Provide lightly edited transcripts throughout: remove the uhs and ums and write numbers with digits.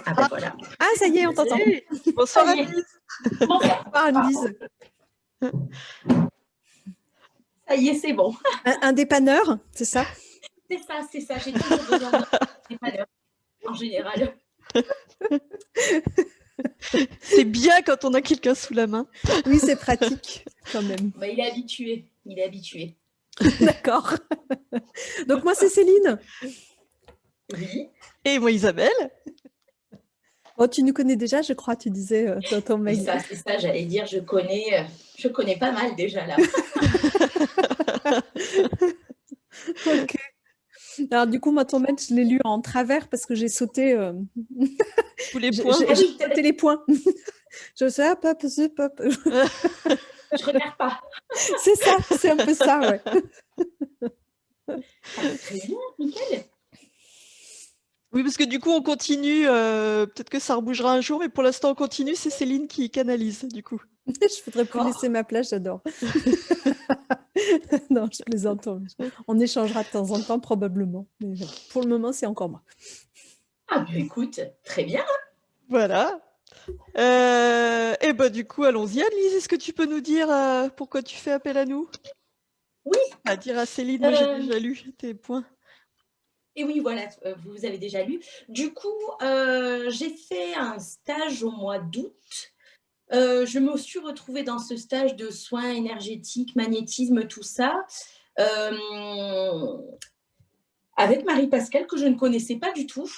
Ah ben voilà. Ah, ça y est, on t'entend. Bonsoir Ça y est. Annelise. Bonsoir. Anne-Lise. Ça y est, c'est bon. Un dépanneur, c'est ça? C'est ça. J'ai toujours besoin d'un dépanneur, en général. C'est bien quand on a quelqu'un sous la main. Oui, c'est pratique quand même. Bah, il est habitué. D'accord. Donc moi, c'est Céline. Oui. Et moi Isabelle. Oh, tu nous connais déjà, je crois, tu disais dans ton mail. C'est ça, j'allais dire, je connais pas mal déjà là. Ok. Alors du coup, moi, ton mail, je l'ai lu en travers parce que j'ai sauté... Tous les points. J'ai sauté les points. Je sais, hop, hop, zip, hop. Je regarde pas. C'est ça, c'est un peu ça, ouais. Très bien, nickel. Oui, parce que du coup, on continue. Peut-être que ça rebougera un jour, mais pour l'instant, on continue. C'est Céline qui canalise, du coup. Je voudrais plus laisser ma place, j'adore. Non, je plaisante. On échangera de temps en temps, probablement. Mais pour le moment, c'est encore moi. Ah ben écoute, très bien. Voilà. Et bah du coup, allons-y. Annelise, est-ce que tu peux nous dire pourquoi tu fais appel à nous? Oui. À dire à Céline, moi j'ai déjà lu tes points. Et oui, voilà, vous avez déjà lu. Du coup, j'ai fait un stage au mois d'août. Je me suis retrouvée dans ce stage de soins énergétiques, magnétisme, tout ça, avec Marie-Pascale, que je ne connaissais pas du tout,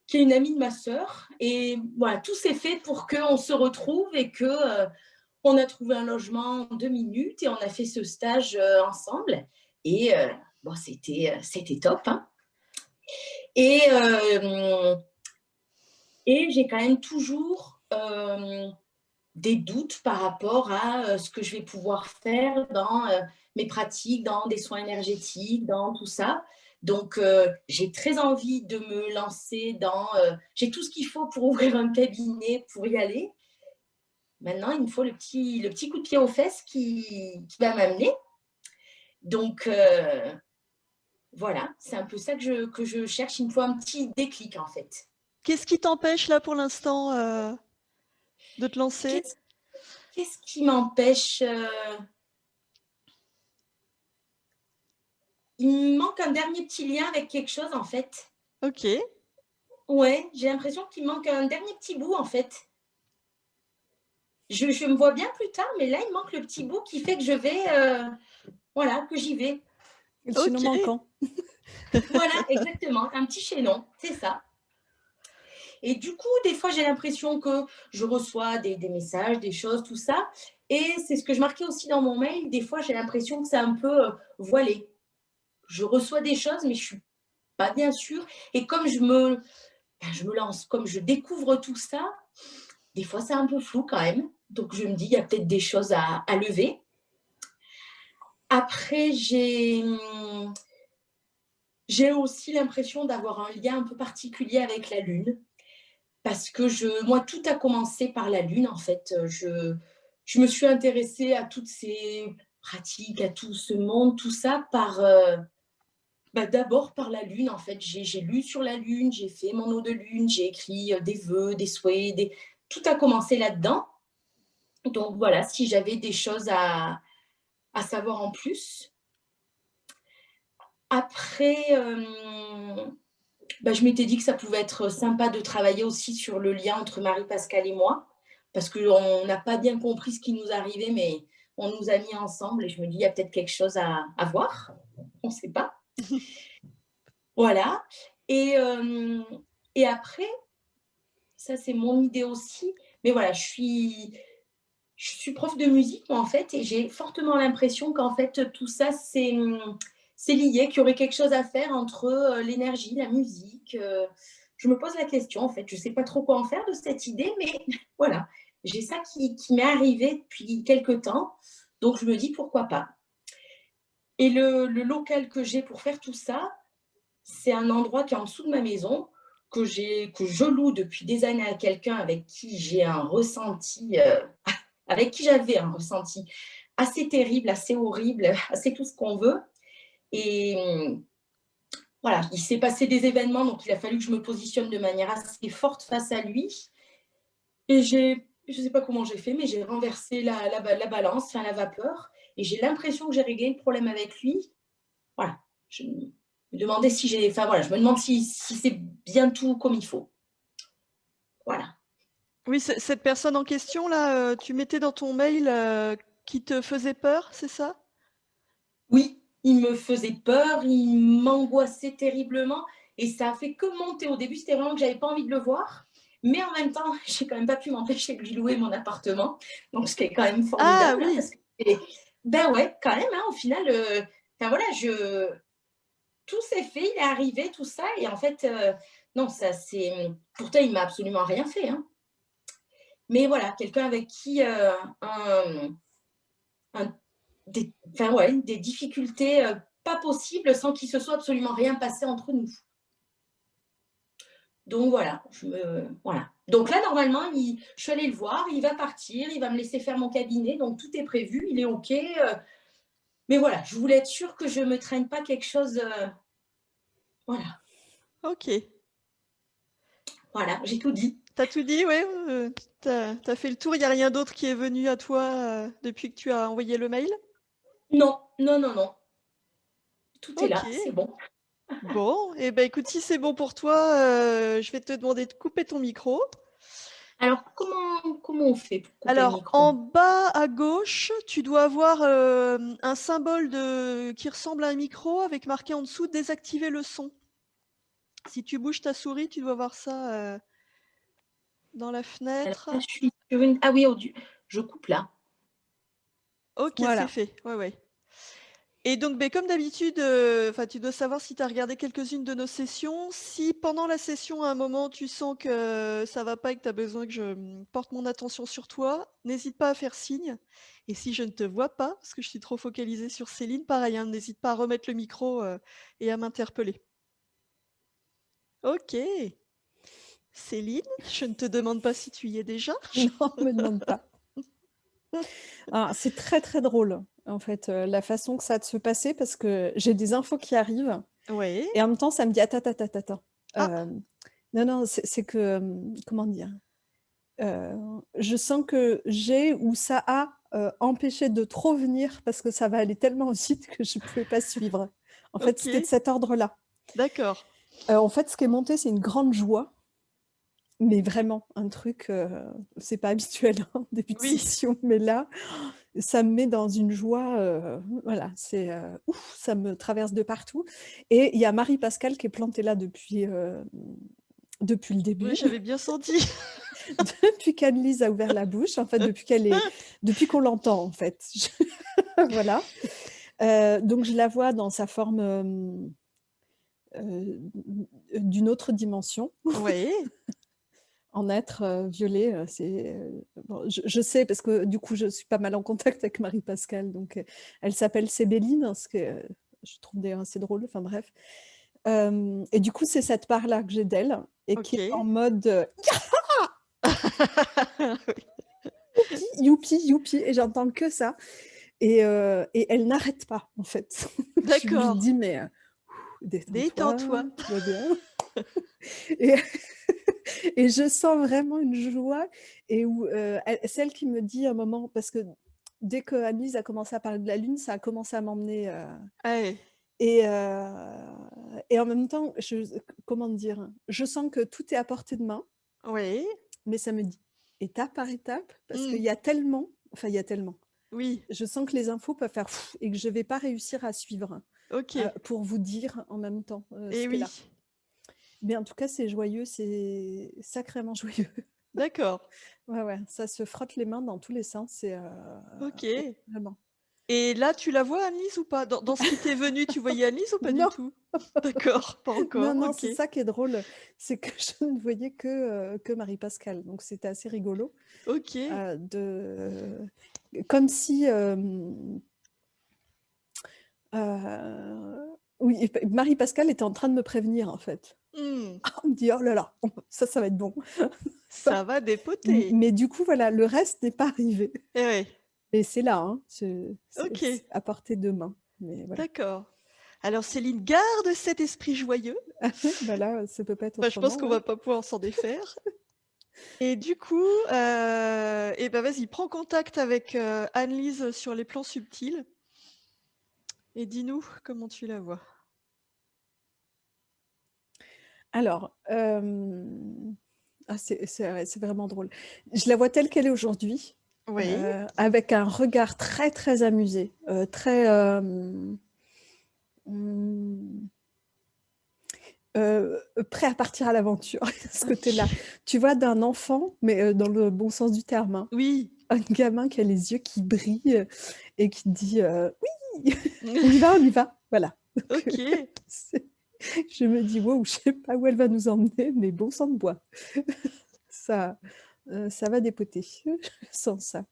qui est une amie de ma sœur. Et voilà, tout s'est fait pour qu'on se retrouve et qu'on a trouvé un logement en 2 minutes et on a fait ce stage ensemble. Et bon, c'était top. Hein. Et j'ai quand même toujours des doutes par rapport à ce que je vais pouvoir faire dans mes pratiques, dans des soins énergétiques, dans tout ça. Donc, j'ai très envie de me lancer dans... j'ai tout ce qu'il faut pour ouvrir un cabinet, pour y aller. Maintenant, il me faut le petit coup de pied aux fesses qui va m'amener. Donc, voilà, c'est un peu ça que je cherche. Il me faut un petit déclic, en fait. Qu'est-ce qui t'empêche là pour l'instant de te lancer? Qu'est-ce qui m'empêche Il me manque un dernier petit lien avec quelque chose, en fait. Ok. Ouais, j'ai l'impression qu'il me manque un dernier petit bout, en fait. Je me vois bien plus tard, mais là, il me manque le petit bout qui fait que je vais... voilà, que j'y vais. Le chaînon manquant. Voilà, exactement. Un petit chaînon, c'est ça. Et du coup, des fois, j'ai l'impression que je reçois des messages, des choses, tout ça. Et c'est ce que je marquais aussi dans mon mail. Des fois, j'ai l'impression que c'est un peu voilé. Je reçois des choses, mais je suis pas bien sûre. Et comme je me lance, comme je découvre tout ça, des fois, c'est un peu flou quand même. Donc, je me dis, il y a peut-être des choses à lever. Après, j'ai aussi l'impression d'avoir un lien un peu particulier avec la Lune. Parce que moi, tout a commencé par la Lune, en fait. Je me suis intéressée à toutes ces pratiques, à tout ce monde, tout ça, d'abord par la Lune, en fait. J'ai lu sur la Lune, j'ai fait mon eau de Lune, j'ai écrit des vœux, des souhaits, tout a commencé là-dedans. Donc voilà, si j'avais des choses à savoir en plus. Après, je m'étais dit que ça pouvait être sympa de travailler aussi sur le lien entre Marie-Pascale et moi, parce qu'on n'a pas bien compris ce qui nous arrivait, mais on nous a mis ensemble et je me dis, il y a peut-être quelque chose à voir. On ne sait pas. Voilà. Et après, ça c'est mon idée aussi, mais voilà, je suis prof de musique, moi, en fait, et j'ai fortement l'impression qu'en fait, tout ça, c'est lié, qu'il y aurait quelque chose à faire entre l'énergie, la musique. Je me pose la question, en fait. Je ne sais pas trop quoi en faire de cette idée, mais voilà. J'ai ça qui m'est arrivé depuis quelques temps, donc je me dis pourquoi pas. Et le local que j'ai pour faire tout ça, c'est un endroit qui est en dessous de ma maison, que je loue depuis des années à quelqu'un avec qui j'ai un ressenti... avec qui j'avais un ressenti assez terrible, assez horrible, assez tout ce qu'on veut. Et voilà, il s'est passé des événements, donc il a fallu que je me positionne de manière assez forte face à lui. Et je ne sais pas comment j'ai fait, mais j'ai renversé la balance, enfin, la vapeur. Et j'ai l'impression que j'ai réglé le problème avec lui. Voilà. Je me demandais si j'ai. Enfin voilà, je me demande si c'est bien tout comme il faut. Voilà. Oui, cette personne en question là, tu mettais dans ton mail, qui te faisait peur, c'est ça? Oui, il me faisait peur, il m'angoissait terriblement. Et ça a fait que monter. Au début, c'était vraiment que j'avais pas envie de le voir. Mais en même temps, j'ai quand même pas pu m'empêcher de lui louer mon appartement. Donc, ce qui est quand même Ah formidable. Hein, oui! parce que, ben ouais, quand même, hein, au final, enfin voilà, tout s'est fait, il est arrivé, tout ça. Et en fait, non, ça c'est. Pourtant, il m'a absolument rien fait. Hein. Mais voilà, quelqu'un avec qui enfin, ouais, des difficultés pas possibles sans qu'il se soit absolument rien passé entre nous. Donc voilà, voilà. Donc là, normalement, je suis allée le voir, il va partir, il va me laisser faire mon cabinet, donc tout est prévu, il est OK. Mais voilà, je voulais être sûre que je ne me traîne pas quelque chose. Voilà, OK. voilà, j'ai tout dit. Tu as tout dit, ouais, tu as fait le tour, il y a rien d'autre qui est venu à toi, depuis que tu as envoyé le mail? Non, non, non, non. Tout est là, c'est OK. bon. Bon, et ben écoute, si c'est bon pour toi, je vais te demander de couper ton micro. Alors, comment on fait pour couper le Alors, micro? en bas à gauche, tu dois avoir, un symbole qui ressemble à un micro avec marqué en dessous «Désactiver le son». Si tu bouges ta souris, tu dois voir ça, dans la Alors fenêtre. là, je suis sur une. Ah oui, je coupe là. OK, c'est Voilà. fait. Ouais, ouais. Et donc, beh, comme d'habitude, enfin, tu dois savoir si tu as regardé quelques-unes de nos sessions. Si pendant la session, à un moment, tu sens que ça va pas et que tu as besoin que je, porte mon attention sur toi, n'hésite pas à faire signe. Et si je ne te vois pas, parce que je suis trop focalisée sur Céline, pareil, hein, n'hésite pas à remettre le micro, et à m'interpeller. OK. Céline, je ne te demande pas si tu y es déjà? Non, me demande pas. Ah, c'est très, très drôle, en fait, la façon que ça a de se passer parce que j'ai des infos qui arrivent Ouais. et en même temps, ça me dit: «Attends, attends, attends, attends». Ah! Non, non, c'est que, comment dire? Je sens que j'ai ou ça a, empêché de trop venir parce que ça va aller tellement vite que je ne pouvais pas suivre. En fait, c'était de OK, cet ordre-là. d'accord. En fait, ce qui est monté, c'est une grande joie, mais vraiment un truc, c'est pas habituel en début de Oui. session, mais là, ça me met dans une joie, voilà, c'est, ouf, ça me traverse de partout et il y a Marie-Pascale qui est plantée là depuis le Oui, début, j'avais bien senti. depuis qu'Anne-Lise a ouvert la bouche, en fait, depuis qu'on l'entend, en fait. Voilà, donc je la vois dans sa forme, d'une autre dimension. Ouais. En être, violet, c'est, bon, je sais parce que du coup, je suis pas mal en contact avec Marie-Pascale, donc elle s'appelle Sébéline, ce que je trouve d'ailleurs assez drôle, enfin bref. Et du coup, c'est cette part-là que j'ai d'elle et qui est en OK. mode, Oui. «Youpi, youpi, youpi» et j'entends que ça et elle n'arrête pas, en fait. Je lui D'accord. dis: «Mais, détends-toi, Détends-toi. tout va bien» et et je sens vraiment une joie et où, c'est elle qui me dit à un moment parce que dès qu'Anne-Lise a commencé à parler de la lune, ça a commencé à m'emmener, Ouais. et et en même temps, comment dire? Je sens que tout est à portée de main, Oui. mais ça me dit étape par étape parce qu'il Mmh. y a tellement, enfin il y a tellement. Oui. Je sens que les infos peuvent faire et que je vais pas réussir à suivre, OK. pour vous dire en même temps, ce Et qui est là. oui. Mais en tout cas, c'est joyeux, c'est sacrément joyeux. D'accord. Ouais, ouais, ça se frotte les mains dans tous les sens et ouais, OK. vraiment. Et là, tu la vois Annelise ou pas? Dans ce qui t'est venu, tu voyais Annelise ou pas du Non, tout? D'accord, pas non, encore, non, OK. c'est ça qui est drôle, c'est que je ne voyais que Marie-Pascale, donc c'était assez rigolo, OK. de comme si, oui, et Marie-Pascale était en train de me prévenir, en fait. Mmh. On me dit: «Oh là là, ça va être bon». Ça va dépoter. Mais du coup, voilà, le reste n'est pas arrivé Eh ouais. et c'est là, hein, c'est OK, à portée de main, mais voilà. d'accord. Alors Céline, garde cet esprit joyeux. Bah là, ça peut pas être Enfin, je pense autrement, qu'on hein. va pas pouvoir s'en défaire. Et du coup, et ben vas-y, prends contact avec Anne-Lise sur les plans subtils et dis-nous comment tu la vois. Alors, c'est vraiment drôle. Je la vois telle qu'elle est aujourd'hui, Oui, avec un regard très, très amusé, très, mmh, prêt à partir à l'aventure, ce côté-là. OK. Tu vois, d'un enfant, mais dans le bon sens du terme, hein. Oui. Un gamin qui a les yeux qui brillent, et qui dit, «Oui, on y va», voilà. Donc OK. c'est je me dis: «Waouh, je sais pas où elle va nous emmener, mais bon sang de bois». Ça, ça va dépoter, je sens ça.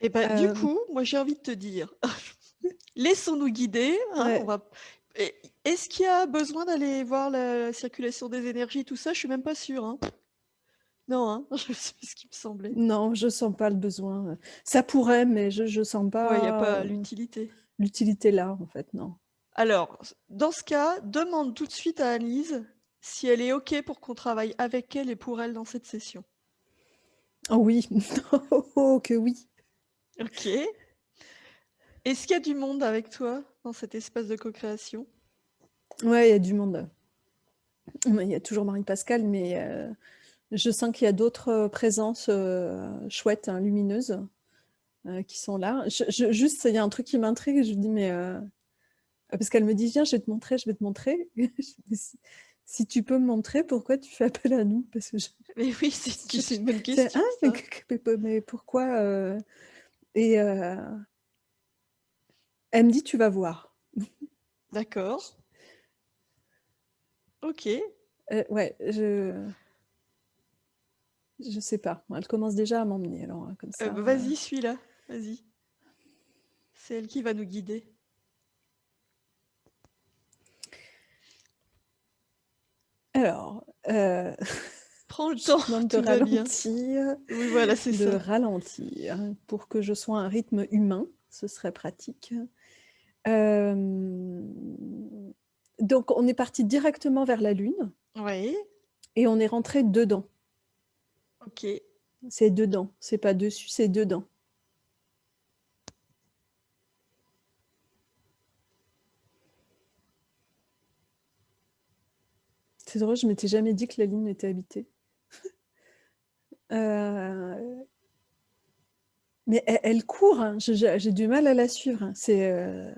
Et ben du Hem, coup, moi j'ai envie de te dire, laissons-nous guider, hein, on ouais, va et est-ce qu'il y a besoin d'aller voir la circulation des énergies, tout ça? Je suis même pas sûre, hein. Non, hein? C'est ce qui me semblait. non, je sens pas le besoin, ça pourrait, mais je sens Ouais, il y a pas, pas l'utilité. l'utilité là, en fait, non. Alors, dans ce cas, demande tout de suite à Annelise si elle est OK pour qu'on travaille avec elle et pour elle dans cette session. Oh oui, oh que oui. OK. Est-ce qu'il y a du monde avec toi dans cet espace de co-création? Ouais, il y a du monde. Il y a toujours Marie-Pascale, mais je sens qu'il y a d'autres, présences, chouettes, hein, lumineuses, qui sont là. Juste, il y a un truc qui m'intrigue, je lui dis: «Mais» parce qu'elle me dit: «Viens, je vais te montrer, je vais te montrer». Je dis: «Si tu peux me montrer, pourquoi tu fais appel à nous?» parce que je Mais oui, c'est une bonne c'est: question «Hein? Mais ça. mais pourquoi?» et elle me dit: «Tu vas voir». D'accord. OK. Ouais, je sais pas. Elle commence déjà à m'emmener alors, comme ça, Bah, vas-y, suis-la, vas-y. C'est elle qui va nous guider. alors, Prends le je temps, demande tout va bien. Oui, voilà, c'est de ça. ralentir pour que je sois à un rythme humain, ce serait pratique. Hem, donc on est parti directement vers la Lune Oui, et on est rentré dedans. OK. C'est dedans, c'est pas dessus, c'est dedans. C'est drôle, je m'étais jamais dit que la Lune était habitée. Heu, mais elle court, hein, j'ai du mal à la suivre, hein. C'est,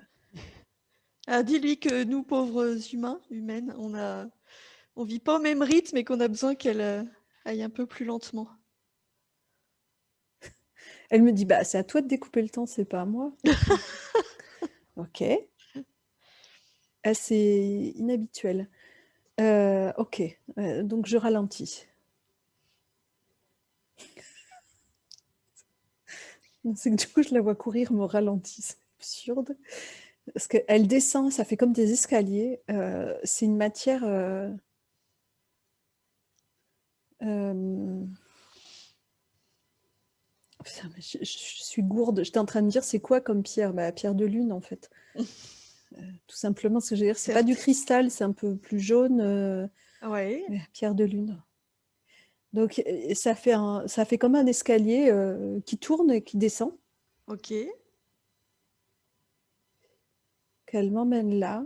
Ah, dis-lui que nous, pauvres humains, humaines, on vit pas au même rythme et qu'on a besoin qu'elle, aille un peu plus lentement. elle me dit: «Bah, c'est à toi de découper le temps, c'est pas à moi». OK, assez inhabituel. OK, donc je ralentis. C'est que du coup, je la vois courir, me ralentit, c'est absurde. Parce qu'elle descend, ça fait comme des escaliers, c'est une matière, hem putain, mais je suis gourde. J'étais en train de dire: «C'est quoi comme pierre?» Bah, pierre de lune, en fait. Tout simplement, ce que je veux dire, c'est pas du Certes. cristal, c'est un peu plus jaune, Ouais, mais pierre de lune. Donc ça fait comme un escalier, qui tourne et qui descend, OK, qu'elle m'emmène là.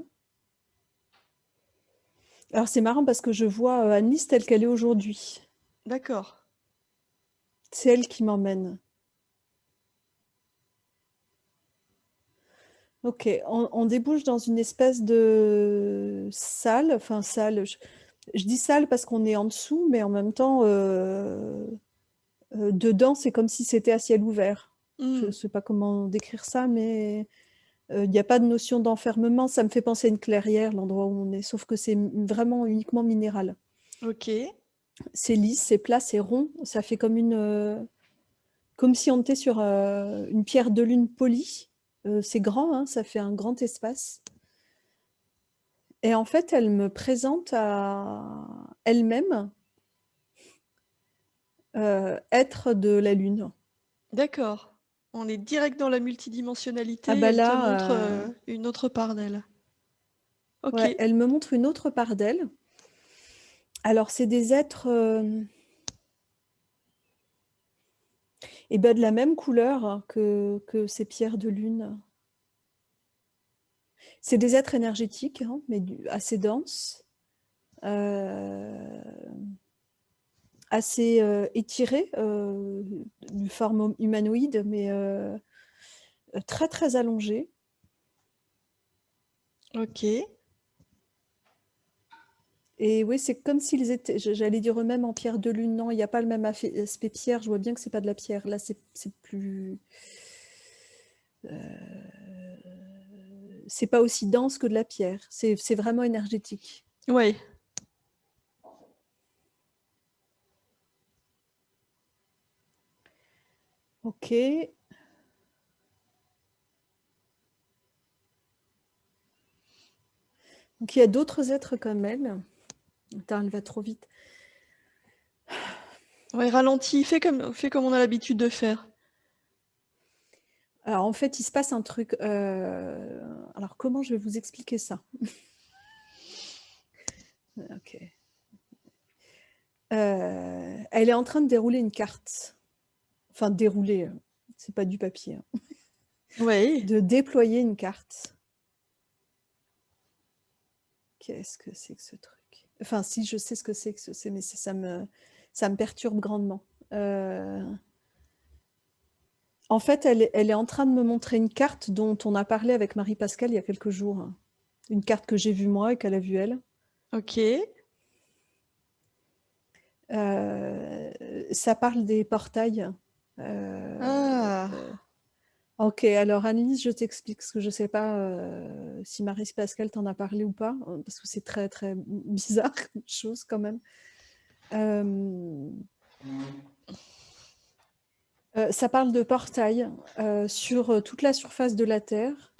Alors c'est marrant parce que je vois, Annelise telle qu'elle est aujourd'hui. d'accord. C'est elle qui m'emmène. OK, on débouche dans une espèce de salle, enfin salle, je dis salle parce qu'on est en dessous, mais en même temps, dedans, c'est comme si c'était à ciel ouvert. Je Mmh. sais pas comment décrire ça, mais il y a pas de notion d'enfermement. Ça me fait penser à une clairière, l'endroit où on est, sauf que c'est vraiment uniquement minéral. OK, C'est lisse, c'est plat, c'est rond, ça fait comme si on était sur, une pierre de lune polie. C'est grand, hein, ça fait un grand espace et en fait, elle me présente à elle-même, être de la lune. d'accord. On est direct dans la Ah multidimensionnalité et bah elle te là, montre, une autre part d'elle. OK. Ouais, elle me montre une autre part d'elle. Alors, c'est des êtres de la même couleur que ces pierres de lune. C'est des êtres énergétiques, hein, mais assez denses, assez étirés, de forme humanoïde, mais très très allongés. OK. Et oui, c'est comme s'ils étaient, j'allais dire eux-mêmes en pierre de lune. Non, il n'y a pas le même aspect pierre. Je vois bien que c'est pas de la pierre. Là, c'est plus. C'est pas aussi dense que de la pierre. C'est vraiment énergétique. Ouais. Ok. Donc il y a d'autres êtres comme elle. Attends, elle va trop vite. Ouais, ralentis, fais comme on a l'habitude de faire. Alors en fait, il se passe un truc. Alors comment je vais vous expliquer ça? Ok. Elle est en train de dérouler une carte. Enfin, dérouler, c'est pas du papier. Hein. Ouais. De déployer une carte. Qu'est-ce que c'est que ce truc? Enfin, si je sais ce que c'est, mais ça me perturbe grandement. En fait, elle est en train de me montrer une carte dont on a parlé avec Marie-Pascale il y a quelques jours. Une carte que j'ai vue moi et qu'elle a vue elle. OK. Ça parle des portails. Ah. Ok, alors Annelise, je t'explique, parce que je ne sais pas si Marie-Pascale t'en a parlé ou pas, parce que c'est très très bizarre comme chose quand même. Ça parle de portails sur toute la surface de la Terre,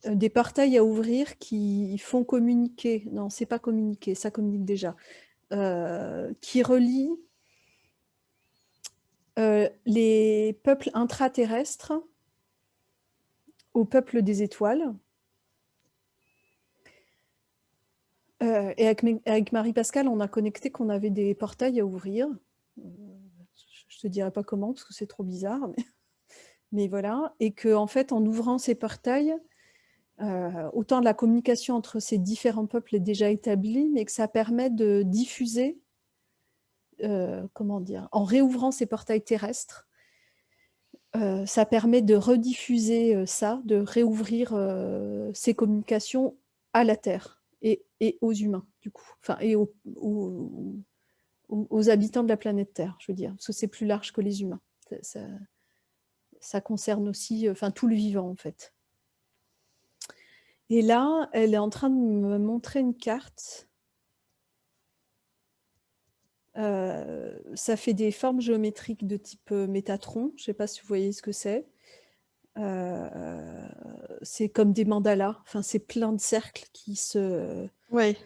des portails à ouvrir qui font communiquer, non, c'est pas communiquer, ça communique déjà, qui relient les peuples intraterrestres aux peuples des étoiles. Et avec Marie-Pascale, on a connecté qu'on avait des portails à ouvrir. Je ne te dirai pas comment, parce que c'est trop bizarre, mais voilà. Et qu'en fait, en ouvrant ces portails, autant la communication entre ces différents peuples est déjà établie, mais que ça permet de diffuser, comment dire, en réouvrant ces portails terrestres, ça permet de rediffuser ça, de réouvrir ces communications à la Terre et aux humains, du coup, enfin, et aux habitants de la planète Terre, je veux dire, parce que c'est plus large que les humains. Ça concerne aussi tout le vivant, en fait. Et là, elle est en train de me montrer une carte. Ça fait des formes géométriques de type Métatron. Je ne sais pas si vous voyez ce que c'est. C'est comme des mandalas. Enfin, c'est plein de cercles Ouais.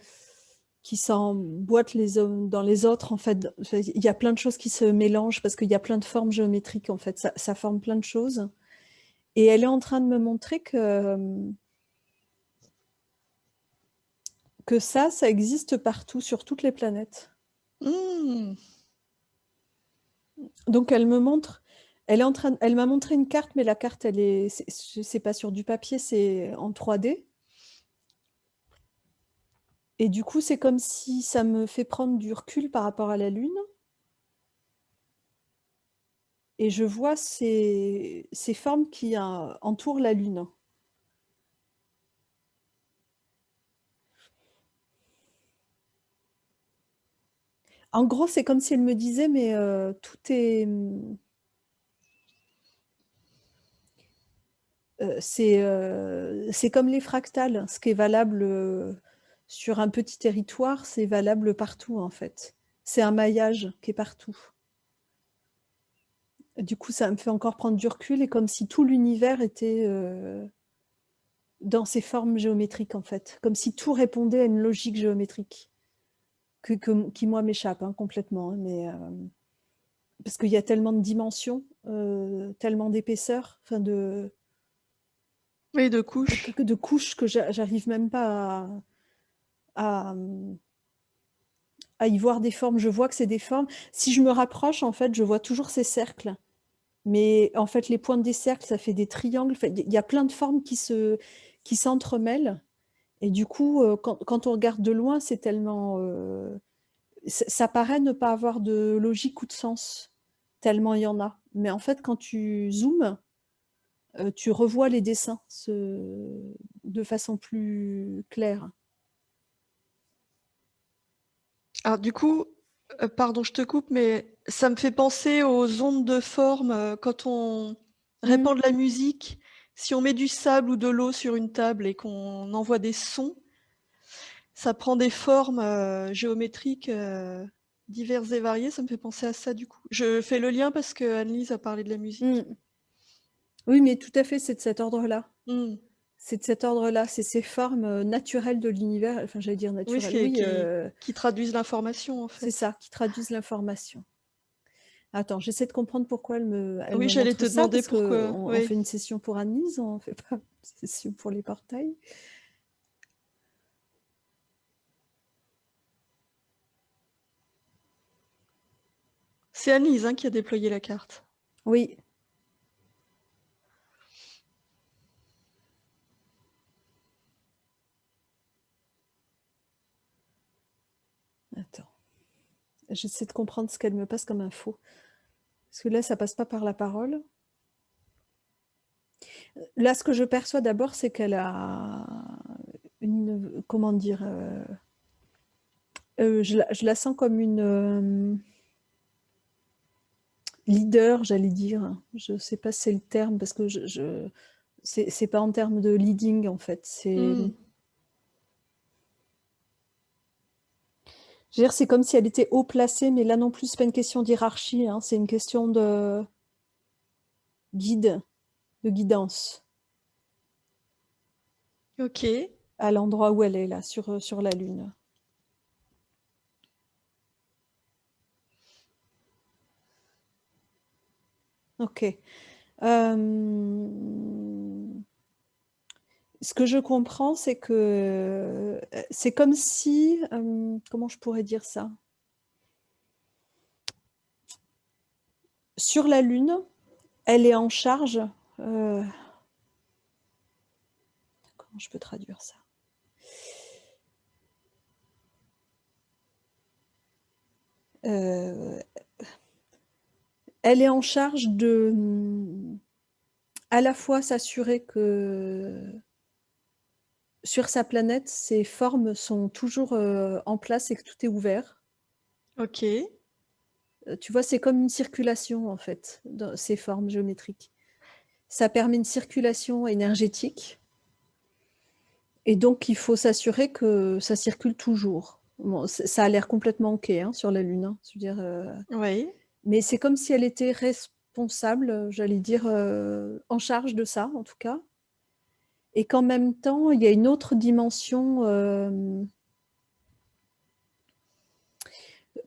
qui s'emboîtent dans les autres. En fait, il y a plein de choses qui se mélangent parce qu'il y a plein de formes géométriques. En fait, ça forme plein de choses. Et elle est en train de me montrer que ça existe partout, sur toutes les planètes. Mmh. Donc elle me montre, elle m'a montré une carte, mais la carte, c'est pas sur du papier, c'est en 3D. Et du coup, c'est comme si ça me fait prendre du recul par rapport à la Lune. Et je vois ces formes qui entourent la Lune. En gros, c'est comme si elle me disait, mais tout est... c'est comme les fractales. Ce qui est valable sur un petit territoire, c'est valable partout, en fait. C'est un maillage qui est partout. Du coup, ça me fait encore prendre du recul et comme si tout l'univers était dans ses formes géométriques, en fait. Comme si tout répondait à une logique géométrique qui moi, m'échappe complètement. Hein, mais, parce qu'il y a tellement de dimensions, tellement d'épaisseur, Oui, de couches. de couches que j'arrive même pas à, à y voir des formes. Je vois que c'est des formes. Si je me rapproche, en fait, je vois toujours ces cercles. Mais en fait, les pointes des cercles, ça fait des triangles. Enfin, il y a plein de formes qui s'entremêlent. Et du coup, quand on regarde de loin, c'est tellement... ça paraît ne pas avoir de logique ou de sens, tellement il y en a. Mais en fait, quand tu zoomes, tu revois les dessins de façon plus claire. Alors du coup, pardon, je te coupe, mais ça me fait penser aux ondes de forme quand on répand de la musique. Si on met du sable ou de l'eau sur une table et qu'on envoie des sons, ça prend des formes géométriques diverses et variées. Ça me fait penser à ça du coup. Je fais le lien parce que Annelise a parlé de la musique. Oui, mais tout à fait, c'est de cet ordre-là. Mm. C'est de cet ordre-là, c'est ces formes naturelles de l'univers, enfin j'allais dire Oui, naturelles, oui, qui traduisent l'information en c'est fait. ça, qui traduisent l'information. Attends, j'essaie de comprendre pourquoi elle Oui, me j'allais montre te ça, demander parce pourquoi. qu'on Oui. fait une session pour Anise, on fait pas une session pour les portails. C'est Annelise qui a déployé la carte. Oui. Attends. J'essaie de comprendre ce qu'elle me passe comme info. Parce que là, ça passe pas par la parole. Là, ce que je perçois d'abord, c'est qu'elle a une... Comment dire je la sens comme une leader, j'allais dire. Je sais pas si c'est le terme, parce que c'est pas en termes de leading, en fait. C'est... Mm. Je veux dire, c'est comme si elle était haut placée, mais là non plus, c'est pas une question d'hierarchie, hein, c'est une question de guide, de guidance, Ok. à l'endroit où elle est, là, sur la Lune. Ok. Ce que je comprends, c'est que c'est comme si, comment je pourrais dire ça? Sur la Lune, elle est en charge. Comment je peux traduire ça? Elle est en charge de à la fois s'assurer que sur sa planète, ces formes sont toujours en place et que tout est ouvert. Ok. Tu vois, c'est comme une circulation, en fait, dans ces formes géométriques. Ça permet une circulation énergétique. Et donc, il faut s'assurer que ça circule toujours. Bon, ça a l'air complètement OK sur la Lune. Je veux dire, Oui. mais c'est comme si elle était responsable, j'allais dire, en charge de ça, en tout cas. Et qu'en même temps, il y a une autre dimension,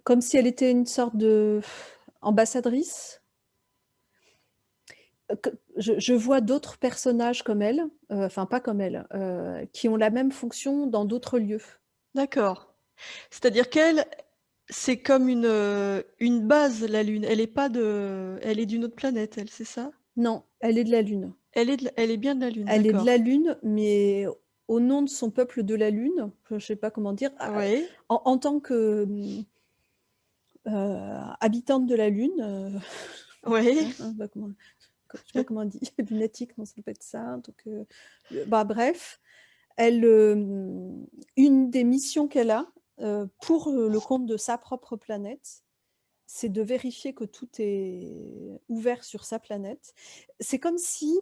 comme si elle était une sorte d'ambassadrice. Je vois d'autres personnages comme elle, enfin pas comme elle, qui ont la même fonction dans d'autres lieux. D'accord. C'est-à-dire qu'elle, c'est comme une base, la Lune. Elle est d'une autre planète, elle, c'est ça? Non, elle est de la Lune. Elle est bien de la Lune, Elle est de la d'accord. Lune, mais au nom de son peuple de la Lune, je ne sais pas comment dire, Oui. en tant que habitante de la Lune, Oui. bah, je sais pas comment on dit, lunatique, non, ça peut être ça. Donc, bah, bref, elle, une des missions qu'elle a pour le compte de sa propre planète, c'est de vérifier que tout est ouvert sur sa planète. C'est comme si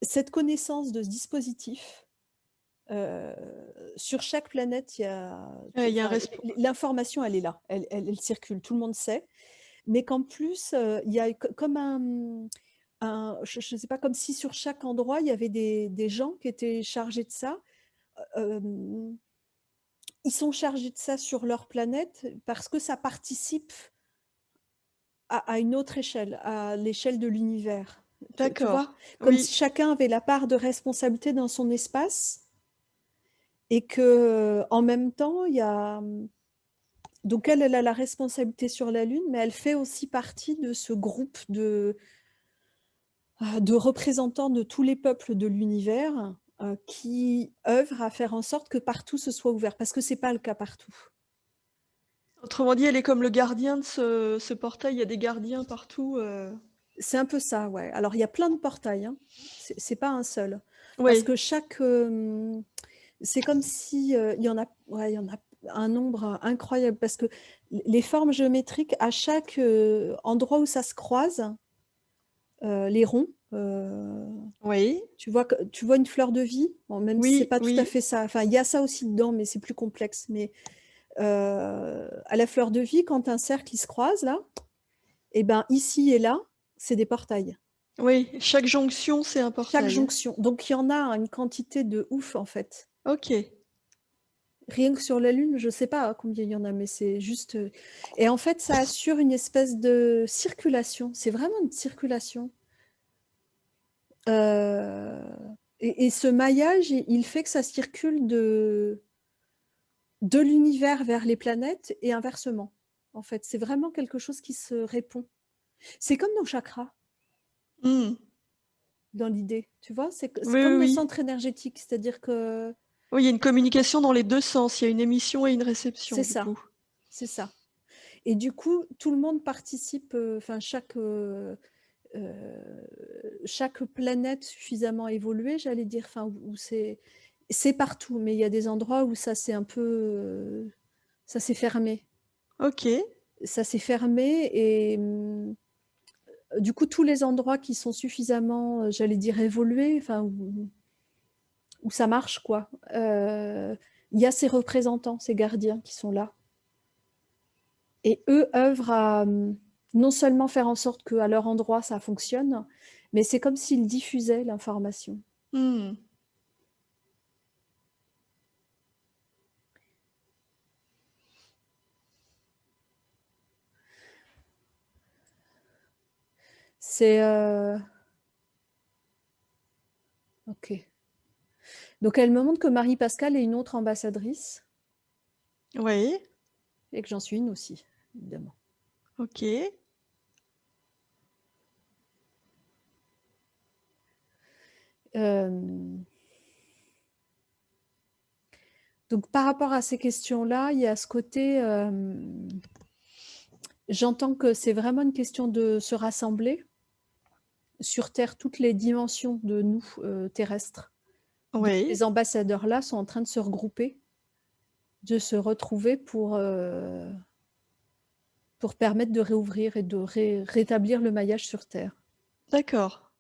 cette connaissance de ce dispositif, sur chaque planète, Il y a un l'information, elle est là, elle circule, tout le monde sait, mais qu'en plus, il y a comme je ne sais pas, comme si sur chaque endroit, il y avait des gens qui étaient chargés de ça. Ils sont chargés de ça sur leur planète parce que ça participe à une autre échelle, à l'échelle de l'univers. Tu vois? D'accord. Comme si Oui. chacun avait la part de responsabilité dans son espace et que en même temps, il y a, donc elle a la responsabilité sur la Lune, mais elle fait aussi partie de ce groupe de représentants de tous les peuples de l'univers, qui œuvrent à faire en sorte que partout ce soit ouvert, parce que c'est pas le cas partout. Autrement dit, elle est comme le gardien de ce portail. Il y a des gardiens partout. C'est un peu ça, ouais. Alors il y a plein de portails, hein. C'est pas un seul. Parce Oui. que chaque, c'est comme si, il y en a ouais, il y en a un nombre incroyable parce que les formes géométriques à chaque, endroit où ça se croise, les ronds, Oui. tu vois une fleur de vie? Bon, même si c'est Oui, pas tout à oui. fait ça, enfin, il y a ça aussi dedans, mais c'est plus complexe. Mais, à la fleur de vie, quand un cercle, il se croise là, et ben, ici et là, c'est des portails. Oui, chaque jonction, c'est un Chaque portail. jonction. Donc il y en a une quantité de ouf, en fait. OK. Rien que sur la Lune, je sais pas combien il y en a, mais c'est juste, et en fait, ça assure une espèce de circulation. C'est vraiment une circulation. Et ce maillage, il fait que ça circule de l'univers vers les planètes et inversement. En fait, c'est vraiment quelque chose qui se répond. C'est comme nos chakras, Mmh. dans l'idée, tu vois? C'est Oui, oui, comme nos oui. centres énergétiques, c'est-à-dire que Oui, il y a une communication dans les 2 sens. Il y a une émission et une réception, c'est du ça, coup. c'est ça. Et du coup, tout le monde participe, enfin chaque planète suffisamment évoluée, j'allais dire, enfin, où c'est partout, mais il y a des endroits où ça s'est un peu, ça s'est fermé. OK. Ça s'est fermé et du coup, tous les endroits qui sont suffisamment, j'allais dire, évolués, enfin, où ça marche, quoi, il y a ces représentants, ces gardiens qui sont là. Et eux œuvrent à non seulement faire en sorte qu'à leur endroit ça fonctionne, mais c'est comme s'ils diffusaient l'information. Mmh. C'est ok. Donc elle me montre que Marie-Pascale est une autre ambassadrice Oui. et que j'en suis une aussi, évidemment. OK. Donc par rapport à ces questions-là, il y a ce côté, j'entends que c'est vraiment une question de se rassembler sur Terre, toutes les dimensions de nous terrestres. Donc Oui. ces ambassadeurs-là sont en train de se regrouper, de se retrouver pour permettre de réouvrir et de rétablir le maillage sur Terre. D'accord.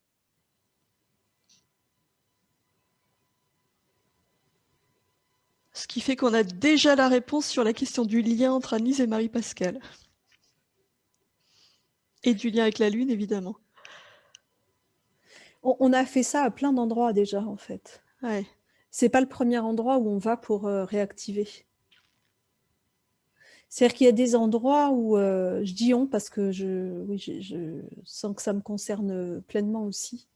Ce qui fait qu'on a déjà la réponse sur la question du lien entre Anne-Lise et Marie-Pascale. Et du lien avec la Lune, évidemment. On a fait ça à plein d'endroits déjà, en fait. Ouais. C'est pas le premier endroit où on va pour réactiver. C'est-à-dire qu'il y a des endroits où je dis on parce que oui, je sens que ça me concerne pleinement aussi.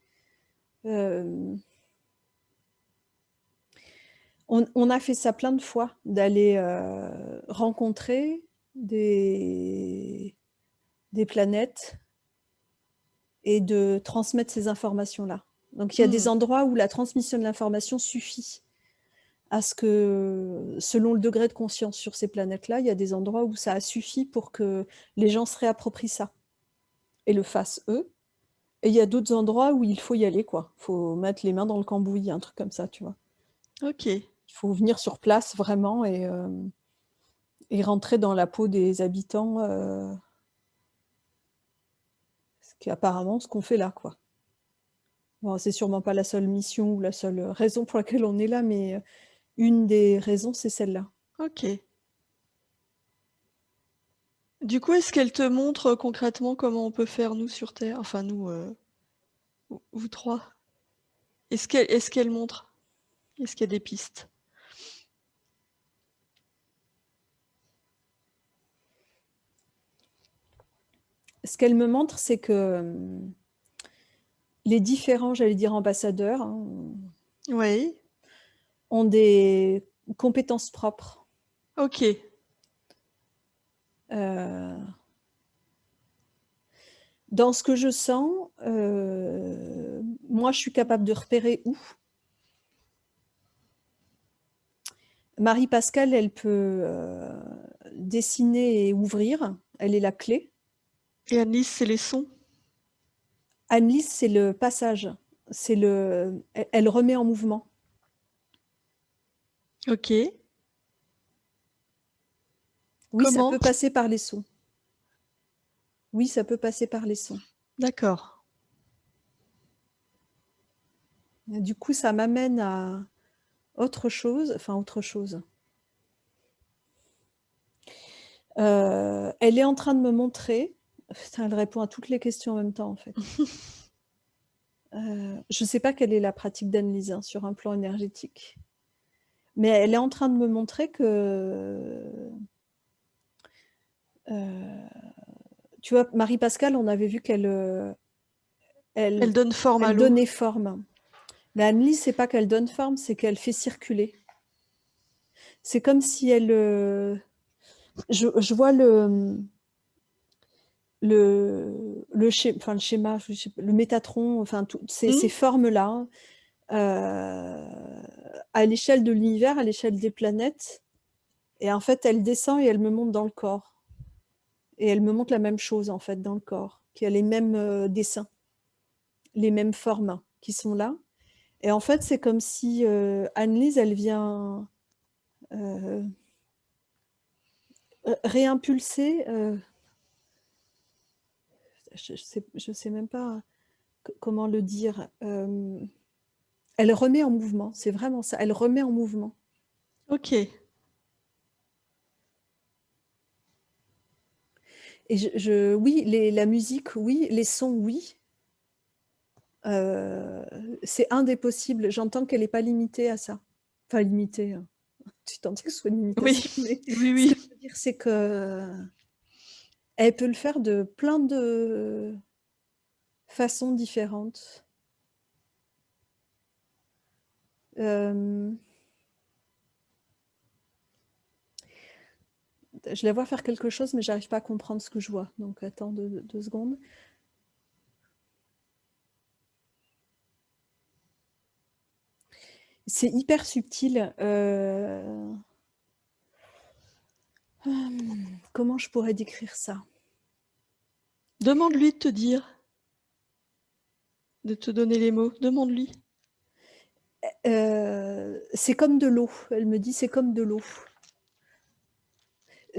On a fait ça plein de fois, d'aller rencontrer des planètes et de transmettre ces informations-là. Donc il y a des Mmh. endroits où la transmission de l'information suffit à ce que, selon le degré de conscience sur ces planètes-là, il y a des endroits où ça a suffi pour que les gens se réapproprient ça et le fassent eux. Et il y a d'autres endroits où il faut y aller, quoi. Il faut mettre les mains dans le cambouis, un truc comme ça, tu vois. OK. Il faut venir sur place vraiment et rentrer dans la peau des habitants, ce qui est apparemment ce qu'on fait là, quoi. Bon, c'est sûrement pas la seule mission ou la seule raison pour laquelle on est là, mais une des raisons, c'est celle-là. OK. Du coup, est-ce qu'elle te montre concrètement comment on peut faire nous sur Terre? Enfin nous, vous 3. Est-ce qu'elle montre? Est-ce qu'il y a des pistes? Ce qu'elle me montre, c'est que les différents, j'allais dire ambassadeurs, hein, Oui. ont des compétences propres. Ok. Euh, Dans ce que je sens, moi, je suis capable de repérer où. Marie-Pascale, elle peut dessiner et ouvrir. Elle est la clé. Et Annelise, c'est les sons. Annelise, c'est le passage. Elle remet en mouvement. Ok. Oui, ça Comment? peut passer par les sons. Oui, ça peut passer par les sons. D'accord. Du coup, ça m'amène à autre chose. Enfin, autre chose. Elle est en train de me montrer. Putain, elle répond à toutes les questions en même temps, en fait. Je ne sais pas quelle est la pratique d'Annelise hein, sur un plan énergétique. Mais elle est en train de me montrer que... tu vois, Marie-Pascale, on avait vu qu'elle Elle donne forme à elle l'eau. donnait forme. Mais Annelise, c'est pas qu'elle donne forme, c'est qu'elle fait circuler. C'est comme si elle... je vois le schéma, le métatron, enfin, toutes ces formes-là, à l'échelle de l'univers, à l'échelle des planètes. Et en fait, elle descend et elle me montre dans le corps. Et elle me montre la même chose, en fait, dans le corps, qu'il y a les mêmes dessins, les mêmes formes qui sont là. Et en fait, c'est comme si Annelise, elle vient réimpulser, je sais même pas comment le dire. Elle remet en mouvement, c'est vraiment ça. Elle remet en mouvement. Ok. Et oui, la musique, oui, les sons, oui. C'est un des possibles. J'entends qu'elle n'est pas limitée à ça. Enfin, limitée. Hein. Tu t'entends que ce soit une Oui. limitation, mais Oui, ce que oui. je veux dire, c'est que elle peut le faire de plein de façons différentes. Je la vois faire quelque chose, mais j'arrive pas à comprendre ce que je vois. Donc, attends 2 secondes. C'est hyper subtil. Comment je pourrais décrire ça? Demande-lui de te dire, de te donner les mots. Demande-lui. C'est comme de l'eau. Elle me dit, c'est comme de l'eau.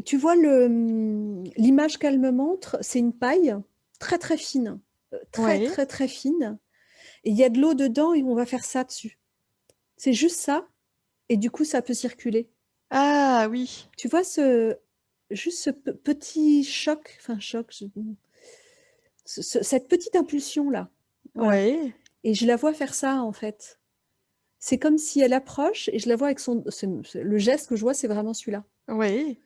Tu vois, l'image qu'elle me montre, c'est une paille très, très fine. Très, Ouais. très, très fine. Et il y a de l'eau dedans et on va faire ça dessus. C'est juste ça. Et du coup, ça peut circuler. Ah oui. Tu vois, juste ce petit choc, enfin choc, cette petite impulsion-là. Voilà. Ouais. Et je la vois faire ça, en fait. C'est comme si elle approche et je la vois avec le geste que je vois, c'est vraiment celui-là. Ouais.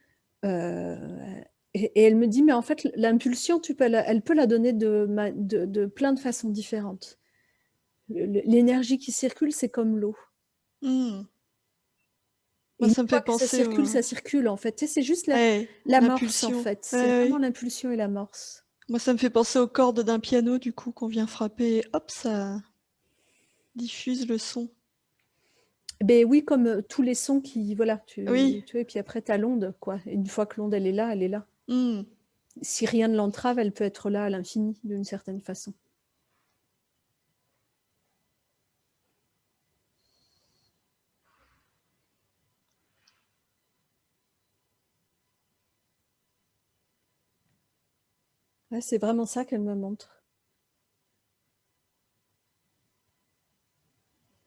Et elle me dit, mais en fait, l'impulsion, elle peut la donner de plein de façons différentes. L'énergie qui circule, c'est comme l'eau. Hmm. Et Moi, une ça me fois fait que penser ça circule, en fait. Tu sais, c'est juste ouais, l'amorce, en l'impulsion. fait. C'est Ouais, vraiment ouais. l'impulsion et l'amorce. Moi, ça me fait penser aux cordes d'un piano, du coup, qu'on vient frapper. Et hop, ça diffuse le son. Ben oui, comme tous les sons qui, voilà, Oui. tu vois, et puis après, tu as l'onde, quoi. Et une fois que l'onde, elle est là, elle est là. Hmm. Si rien ne l'entrave, elle peut être là à l'infini, d'une certaine façon. Ouais, c'est vraiment ça qu'elle me montre.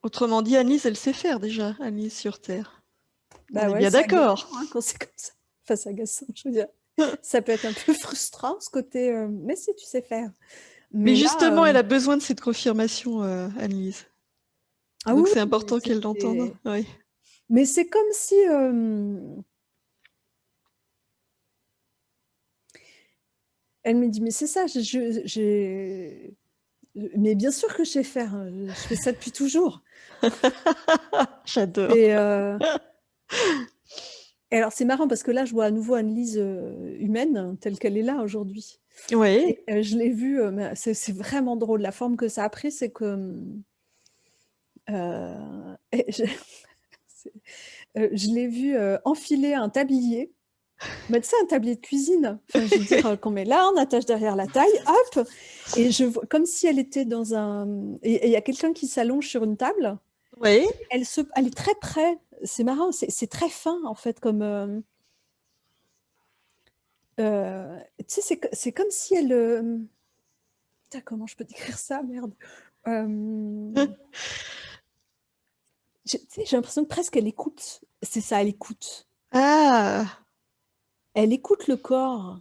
Autrement dit, Annelise, elle sait faire déjà, Annelise sur Terre. On Bah est ouais, bien c'est d'accord. agaçant hein, quand c'est comme ça. Enfin, c'est agaçant, je veux dire. Ça peut être un peu frustrant, ce côté mais si tu sais faire. Mais Mais là, justement, elle a besoin de cette confirmation, Annelise. ah Donc oui, c'est oui, important qu'elle l'entende. Oui. mais c'est comme si elle me dit, mais c'est ça, Mais bien sûr que je sais faire, je fais ça depuis toujours. J'adore. Et alors, c'est marrant parce que là, je vois à nouveau Annelise humaine, telle qu'elle est là aujourd'hui. Ouais. Et je l'ai vue, mais c'est vraiment drôle. La forme que ça a pris, c'est que et je l'ai vue enfiler un tablier. Mais tu sais, un tablier de cuisine. Enfin, je veux dire, qu'on met là, on attache derrière la taille, hop. Et je vois comme si elle était dans un. Et il y a quelqu'un qui s'allonge sur une table. Ouais. Elle est très près. C'est marrant, c'est très fin en fait, comme. Tu sais, c'est comme si elle. Putain, comment je peux décrire ça, merde. Tu sais, j'ai l'impression que presque elle écoute. C'est ça, elle écoute. Ah. Elle écoute le corps.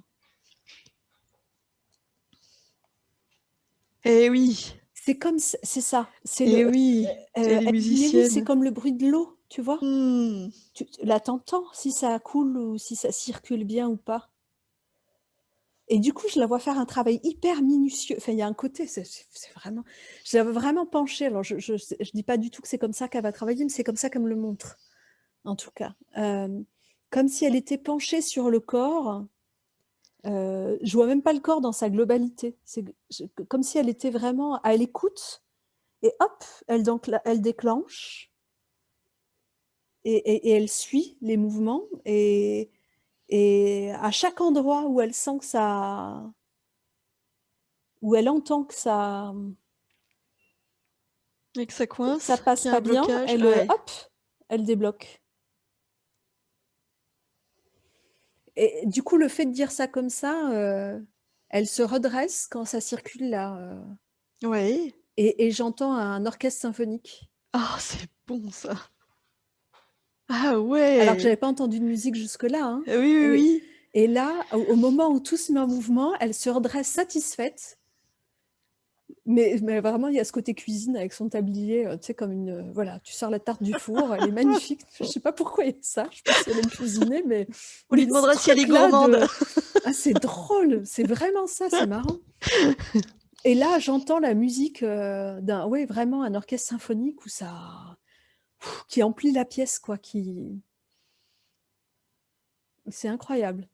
Eh oui. C'est comme, c'est ça. C'est Eh le. oui. Elle est Elle dit, mais oui, c'est musicienne. comme le bruit de l'eau, tu vois. Hmm. Là, t'entends si ça coule ou si ça circule bien ou pas. Et du coup, je la vois faire un travail hyper minutieux. Enfin, il y a un côté, c'est vraiment. Je la vois vraiment penchée. Alors, je dis pas du tout que c'est comme ça qu'elle va travailler, mais c'est comme ça qu'elle me le montre, en tout cas. Comme si elle était penchée sur le corps. Je vois même pas le corps dans sa globalité. C'est comme si elle était vraiment à l'écoute. Et hop, elle déclenche. Et elle suit les mouvements. Et à chaque endroit où elle sent que ça. Où elle entend que Et que ça ça coince, passe qu'il y a pas un bien, blocage. elle, Ouais. hop, elle débloque. Et du coup, le fait de dire ça comme ça, elle se redresse quand ça circule là. Ouais. Et j'entends un orchestre symphonique. Ah, c'est bon ça. Ah Alors que ouais. j'avais pas entendu de musique jusque-là, hein. Oui, oui, Et, oui. et là, au moment où tout se met en mouvement, elle se redresse satisfaite. Mais vraiment, il y a ce côté cuisine avec son tablier, tu sais, comme une. Voilà, tu sors la tarte du four, elle est magnifique. Je sais pas pourquoi il y a ça. Je sais pas si elle aime cuisiner, On lui mais ce demandera si elle est truc-là gourmande. de. Ah, c'est drôle, c'est vraiment ça, c'est marrant. Et là, j'entends la musique d'un. Oui, vraiment un orchestre symphonique où ça. Qui emplit la pièce, quoi. C'est incroyable.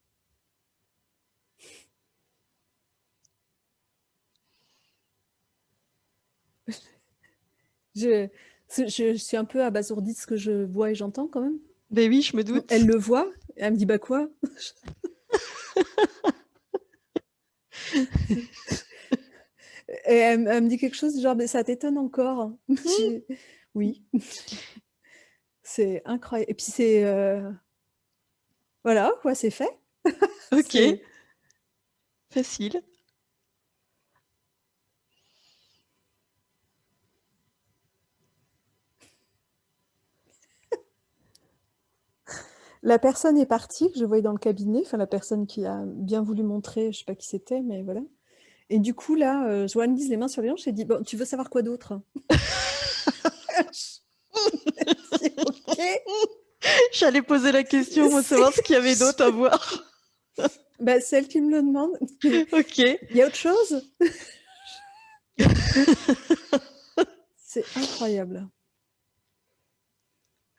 Je, je suis un peu abasourdie de ce que je vois et j'entends quand même. Ben oui, je me doute. Elle le voit, et elle me dit bah quoi? Et elle me dit quelque chose genre mais ça t'étonne encore? Oui, c'est incroyable. Et puis c'est voilà quoi, c'est fait. Ok, C'est facile. la personne est partie que je voyais dans le cabinet, enfin la personne qui a bien voulu montrer, je sais pas qui c'était, mais voilà. Et du coup là, je vois Annelise les mains sur les hanches et dit bon, tu veux savoir quoi d'autre? Je dis, ok. J'allais poser la question pour savoir ce qu'il y avait d'autre à voir. Bah, c'est elle qui me le demande. Ok. Il y a autre chose? C'est incroyable.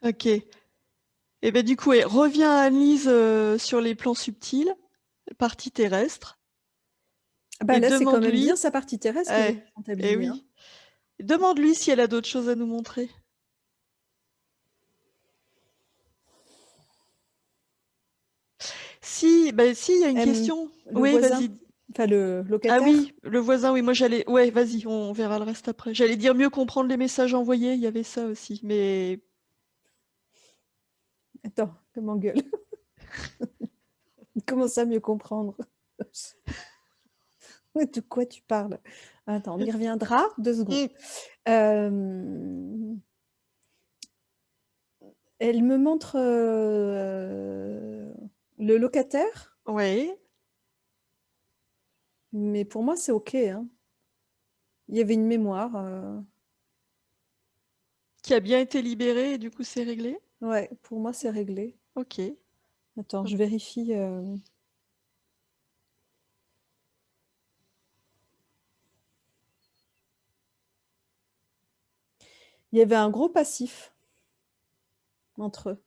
Ok. Et ben du coup, ouais, reviens à Annelise sur les plans subtils, partie terrestre, Bah et là, c'est quand même bien demande-lui. sa partie terrestre qui est Eh, venue en eh tablier, hein. oui. Demande-lui si elle a d'autres choses à nous montrer. Si, ben si, il y a une question. Le Oui, voisin, vas-y. enfin le Ah locataire. oui, le voisin, oui, moi j'allais. Ouais, vas-y, on verra le reste après. J'allais dire mieux comprendre les messages envoyés, il y avait ça aussi, mais Attends, je m'engueule. Comment ça mieux comprendre? De quoi tu parles? Attends, on y reviendra. 2 secondes. Euh, Elle me montre le locataire, ouais, mais pour moi, c'est OK, hein. Il y avait une mémoire. qui a bien été libéré et du coup c'est réglé. Ouais, pour moi, c'est réglé. Ok. Attends, je vérifie. Il y avait un gros passif entre eux.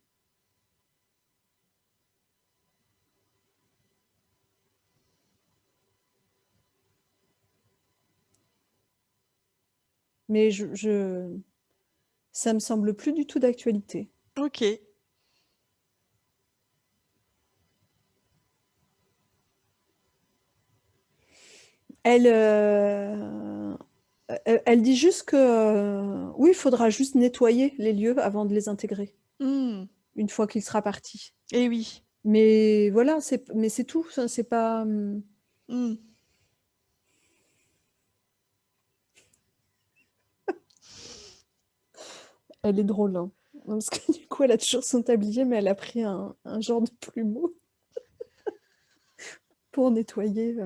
Mais ça me semble plus du tout d'actualité. Ok. Elle, elle dit juste que oui, il faudra juste nettoyer les lieux avant de les intégrer, Hmm. une fois qu'il sera parti. Eh oui. Mais voilà, mais c'est tout. Ça, c'est pas. Hmm. Elle est drôle, hein. Parce que du coup, elle a toujours son tablier, mais elle a pris un genre de plumeau pour nettoyer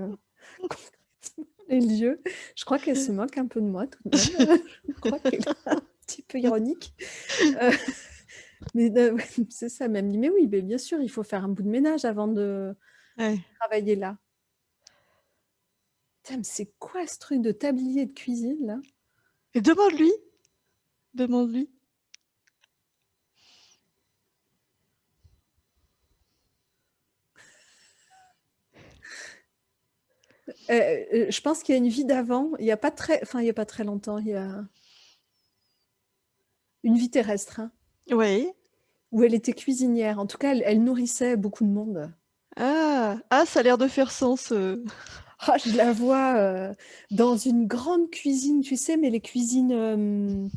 concrètement les lieux. Je crois qu'elle se moque un peu de moi tout de même. Je crois qu'elle est un petit peu ironique. Euh, mais ouais, c'est ça, même dit, mais oui, mais bien sûr, il faut faire un bout de ménage avant de Ouais. travailler là. Putain, mais c'est quoi ce truc de tablier de cuisine là? Et demande-lui. Demande-lui. Je pense qu'il y a une vie d'avant. Il y a pas très, enfin, il y a pas très longtemps. Il y a une vie terrestre, hein, Ouais. où elle était cuisinière. En tout cas, elle nourrissait beaucoup de monde. Ah, ah, ça a l'air de faire sens. Ah, je la vois dans une grande cuisine, tu sais, mais les cuisines,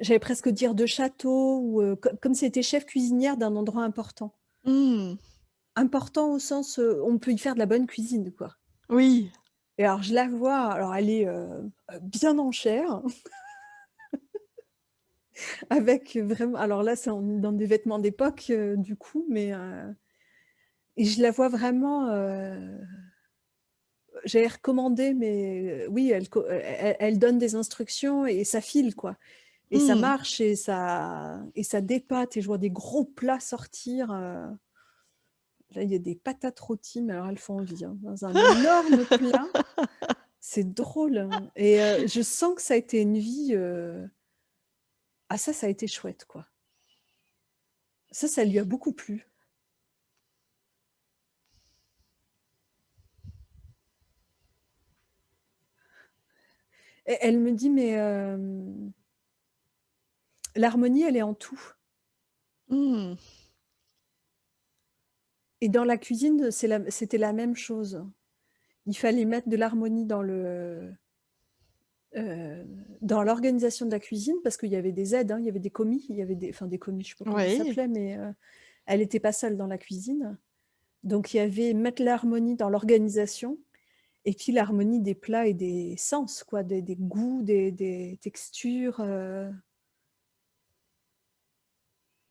j'allais presque dire de château, ou comme si elle était chef cuisinière d'un endroit important. Hmm. Important au sens, on peut y faire de la bonne cuisine, quoi. Oui. Et alors, je la vois, alors elle est bien en chair, avec vraiment, alors là, c'est dans des vêtements d'époque, du coup, mais et je la vois vraiment, j'allais recommander, mais oui, elle donne des instructions et ça file, quoi. Et ça Hmm. marche et ça dépâte et je vois des gros plats sortir. Là, il y a des patates rôties, mais alors elles font envie, hein, dans un énorme plat. C'est drôle, hein. Et je sens que ça a été une vie. Ah, ça a été chouette, quoi. Ça lui a beaucoup plu. Et elle me dit, mais l'harmonie, elle est en tout. Hmm. Et dans la cuisine, c'était la même chose. Il fallait mettre de l'harmonie dans l'organisation de la cuisine, parce qu'il y avait des aides, hein, il y avait des commis, il y avait enfin des commis, je ne sais pas comment ça Ouais. s'appelait, mais elle n'était pas seule dans la cuisine. Donc il y avait mettre l'harmonie dans l'organisation, et puis l'harmonie des plats et des sens, quoi, des goûts, des textures.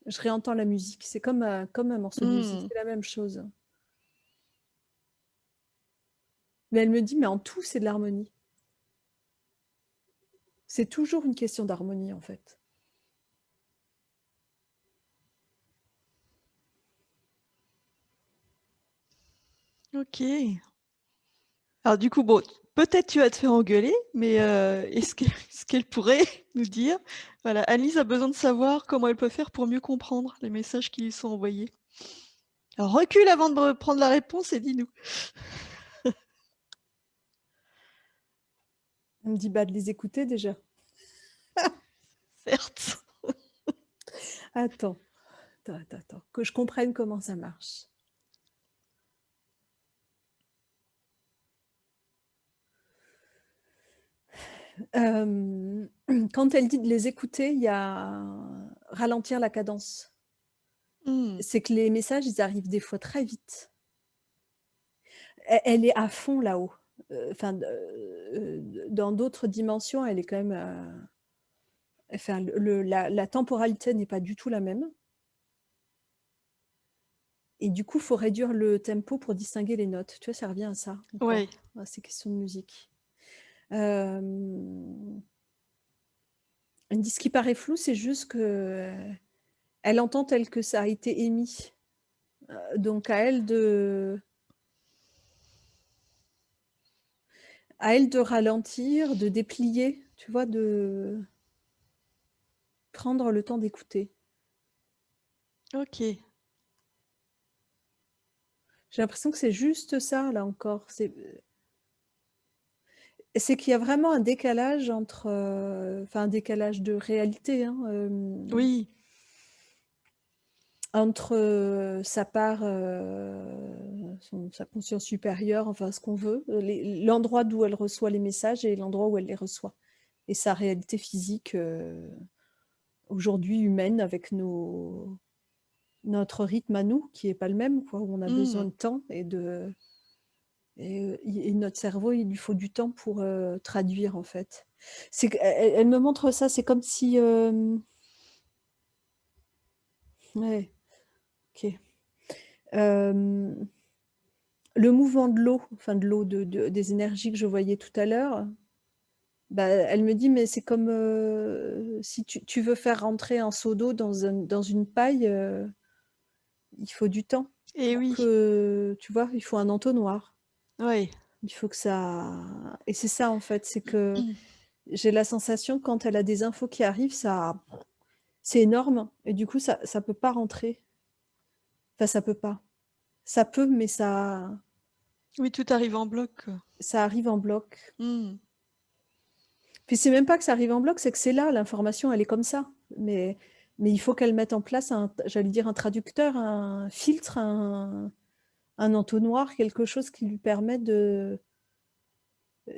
Je réentends la musique, c'est comme un morceau de musique, Hmm. c'est la même chose. Mais elle me dit, mais en tout, c'est de l'harmonie. C'est toujours une question d'harmonie, en fait. Ok. Alors du coup, bon, peut-être tu vas te faire engueuler, mais est-ce qu'elle pourrait nous dire, voilà, Alice a besoin de savoir comment elle peut faire pour mieux comprendre les messages qui lui sont envoyés. Alors recule avant de prendre la réponse et dis-nous. Elle me dit, bah, de les écouter déjà. Certes. Attends, que je comprenne comment ça marche. Quand elle dit de les écouter, il y a ralentir la cadence. Hmm. C'est que les messages, ils arrivent des fois très vite. Elle est à fond là-haut. Enfin, dans d'autres dimensions, elle est quand même. Enfin, la temporalité n'est pas du tout la même. Et du coup, il faut réduire le tempo pour distinguer les notes. Tu vois, ça revient à ça Ouais. encore, à ces questions de musique. Elle dit ce qui paraît flou, c'est juste que elle entend tel que ça a été émis. Donc à elle de ralentir, de déplier, tu vois, de prendre le temps d'écouter. Ok. J'ai l'impression que c'est juste ça, là encore. C'est qu'il y a vraiment un décalage entre, enfin un décalage de réalité, hein, Oui. entre sa part, sa conscience supérieure, enfin ce qu'on veut, l'endroit d'où elle reçoit les messages et l'endroit où elle les reçoit. Et sa réalité physique aujourd'hui humaine avec notre rythme à nous, qui n'est pas le même, quoi, où on a besoin de temps et notre cerveau, il lui faut du temps pour traduire, en fait. Elle me montre ça, c'est comme si... Ouais, ok. Le mouvement de l'eau, enfin de l'eau, des énergies que je voyais tout à l'heure, bah, elle me dit, mais c'est comme si tu veux faire rentrer un seau d'eau dans une paille, il faut du temps Et pour oui. que, tu vois, il faut un entonnoir. Oui. Il faut que ça... Et c'est ça, en fait, c'est que j'ai la sensation que quand elle a des infos qui arrivent, c'est énorme. Et du coup, ça peut pas rentrer. Enfin, ça peut pas. Ça peut, mais Oui, tout arrive en bloc, quoi. ça arrive en bloc. Mm. Puis c'est même pas que ça arrive en bloc, c'est que c'est là, l'information, elle est comme ça. Mais il faut qu'elle mette en place j'allais dire un traducteur, un filtre, un entonnoir, quelque chose qui lui permet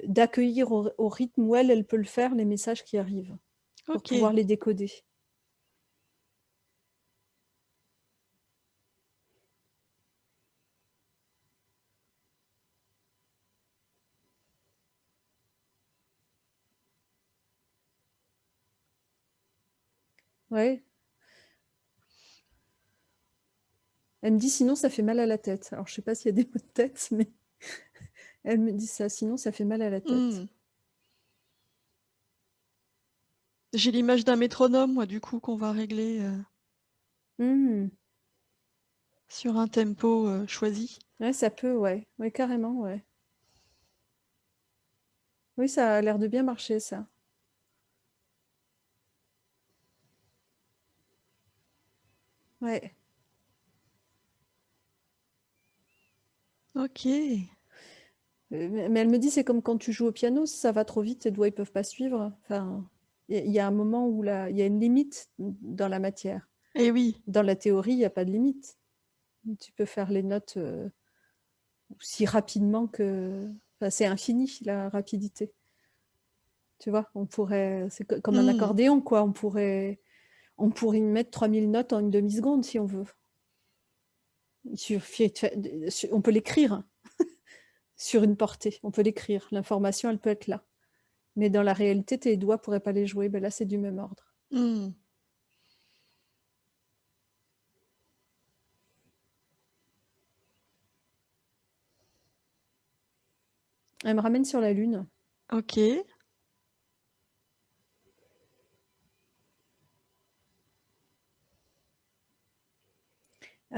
d'accueillir au rythme où elle peut le faire, les messages qui arrivent, pour Ok. pouvoir les décoder. Ouais. Elle me dit sinon ça fait mal à la tête. Alors je sais pas s'il y a des maux de tête, mais elle me dit ça, sinon ça fait mal à la tête. Mm. J'ai l'image d'un métronome, moi, du coup, qu'on va régler Mmh. sur un tempo choisi. Ouais, ça peut, ouais. Ouais, carrément, ouais. Oui, ça a l'air de bien marcher, ça. Ouais. Ok. Mais elle me dit, c'est comme quand tu joues au piano, si ça va trop vite, tes doigts, ils peuvent pas suivre. Enfin, il y a un moment où il y a une limite dans la matière. Et oui. Dans la théorie, il n'y a pas de limite. Tu peux faire les notes si rapidement que... Enfin, c'est infini, la rapidité. Tu vois, c'est comme un Mm. accordéon, quoi. On pourrait y mettre 3000 notes en une demi-seconde, si on veut. On peut l'écrire sur une portée. On peut l'écrire. L'information, elle peut être là. Mais dans la réalité, tes doigts ne pourraient pas les jouer. Ben là, c'est du même ordre. Mm. Elle me ramène sur la Lune. Ok. Elle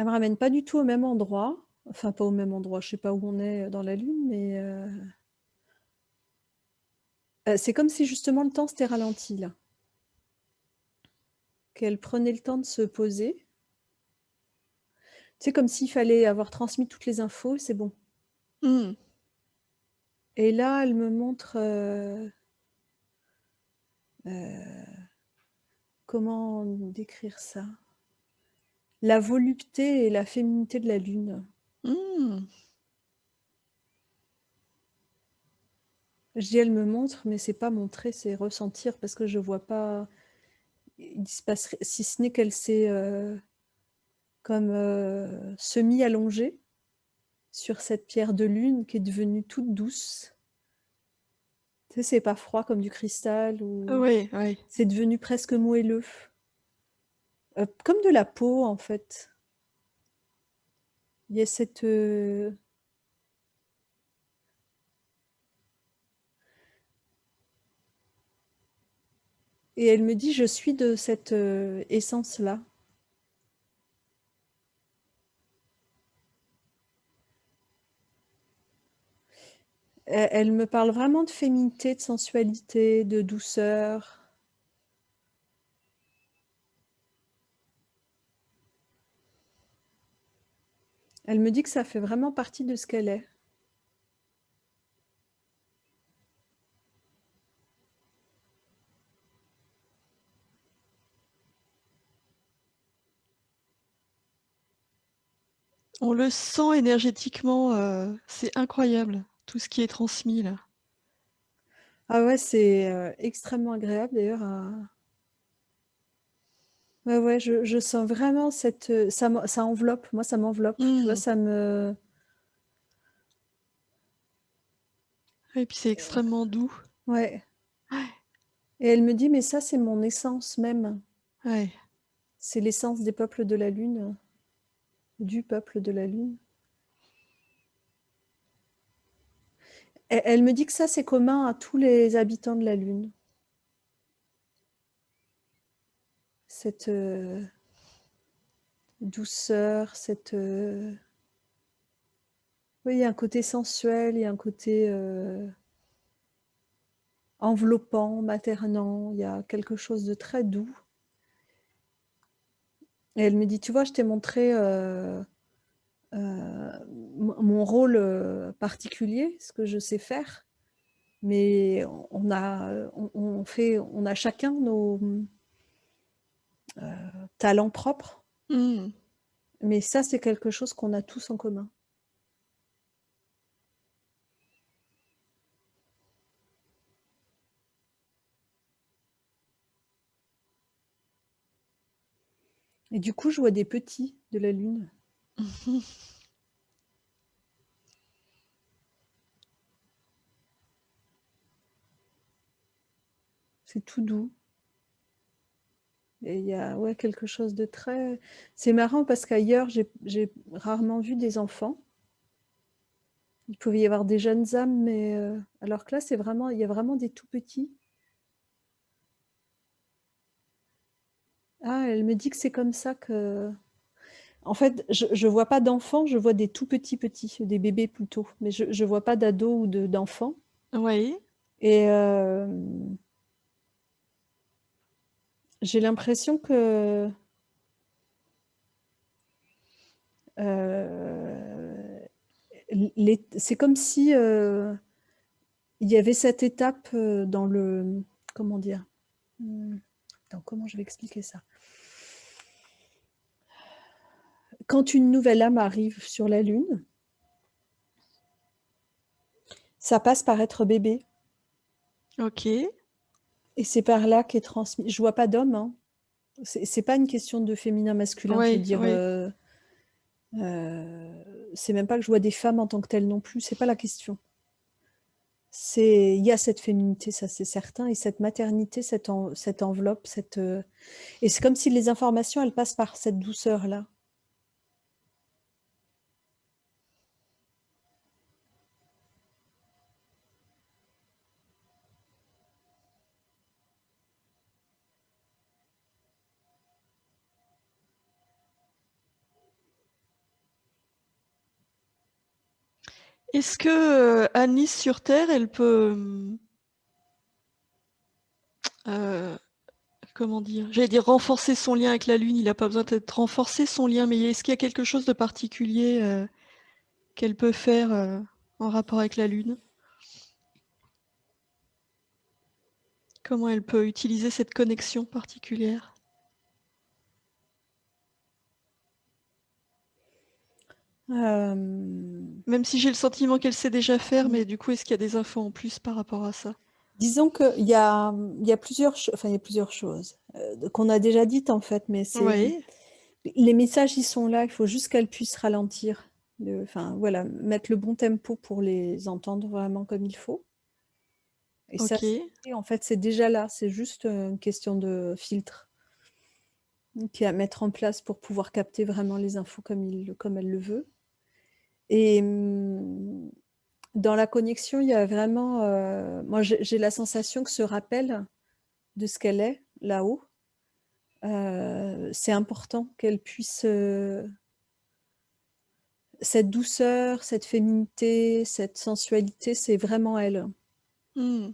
me ramène pas du tout au même endroit. Enfin, pas au même endroit. Je sais pas où on est dans la Lune, mais c'est comme si justement le temps s'était ralenti là. Qu'elle prenait le temps de se poser. C'est comme s'il fallait avoir transmis toutes les infos, c'est bon. Mm. Et là, elle me montre comment décrire ça. La volupté et la féminité de la Lune. Mm. Je dis elle me montre, mais c'est pas montrer, c'est ressentir parce que je vois pas. Il se passe, si ce n'est qu'elle s'est comme semi-allongée sur cette pierre de lune qui est devenue toute douce. Tu sais, c'est pas froid comme du cristal ou Oui, oui. c'est devenu presque moelleux, comme de la peau en fait. Il y a cette et elle me dit je suis de cette essence-là. Elle me parle vraiment de féminité, de sensualité, de douceur. Elle me dit que ça fait vraiment partie de ce qu'elle est. On le sent énergétiquement, c'est incroyable, tout ce qui est transmis là. Ah ouais, c'est extrêmement agréable d'ailleurs. Ouais, ouais, je sens vraiment ça enveloppe, moi ça m'enveloppe, tu vois, Mmh. ça me... Et puis c'est extrêmement doux. Ouais. Ouais, Et elle me dit, mais ça c'est mon essence même. ouais. C'est l'essence des peuples de la Lune, du peuple de la Lune. Elle me dit que ça c'est commun à tous les habitants de la Lune. Cette douceur, oui, il y a un côté sensuel, il y a un côté enveloppant, maternant, il y a quelque chose de très doux. Et elle me dit, tu vois, je t'ai montré mon rôle particulier, ce que je sais faire, mais on a chacun nos talents propres, Mmh. mais ça, c'est quelque chose qu'on a tous en commun. Et du coup, je vois des petits de la Lune. C'est tout doux. Et il y a ouais, quelque chose de très... C'est marrant parce qu'ailleurs, j'ai rarement vu des enfants. Il pouvait y avoir des jeunes âmes, mais alors que là, il y a vraiment des tout petits. Ah, elle me dit que c'est comme ça que... En fait, je vois pas d'enfants, je vois des tout petits petits, des bébés plutôt, mais je vois pas d'ados ou d'enfants. Oui. Et j'ai l'impression que euh, c'est comme si il y avait cette étape dans le... Comment dire? Attends, comment je vais expliquer ça? Quand une nouvelle âme arrive sur la Lune, ça passe par être bébé. Ok. Et c'est par là qu'est transmis. Je vois pas d'homme, hein. C'est pas une question de féminin-masculin. Je veux Oui, dire, oui. c'est même pas que je vois des femmes en tant que telles non plus. C'est pas la question. Il y a cette féminité, ça c'est certain, et cette maternité, cette enveloppe, et c'est comme si les informations, elles passent par cette douceur-là. Est-ce que Annie sur Terre, elle peut, comment dire? J'allais dire renforcer son lien avec la Lune. Il n'a pas besoin d'être renforcé son lien, mais est-ce qu'il y a quelque chose de particulier qu'elle peut faire en rapport avec la Lune? Comment elle peut utiliser cette connexion particulière? Euh, Même si j'ai le sentiment qu'elle sait déjà faire, mais du coup, est-ce qu'il y a des infos en plus par rapport à ça? Disons il y a enfin, il y a plusieurs choses qu'on a déjà dites en fait, mais Oui, les messages, ils sont là, il faut juste qu'elles puissent ralentir, enfin voilà, mettre le bon tempo pour les entendre vraiment comme il faut. Et ça, ok. en fait, c'est déjà là, c'est juste une question de filtre qui est à mettre en place pour pouvoir capter vraiment les infos comme elle le veut. Et dans la connexion, il y a vraiment, moi j'ai la sensation que ce rappel de ce qu'elle est là-haut, c'est important qu'elle puisse, cette douceur, cette féminité, cette sensualité, c'est vraiment elle. Hmm.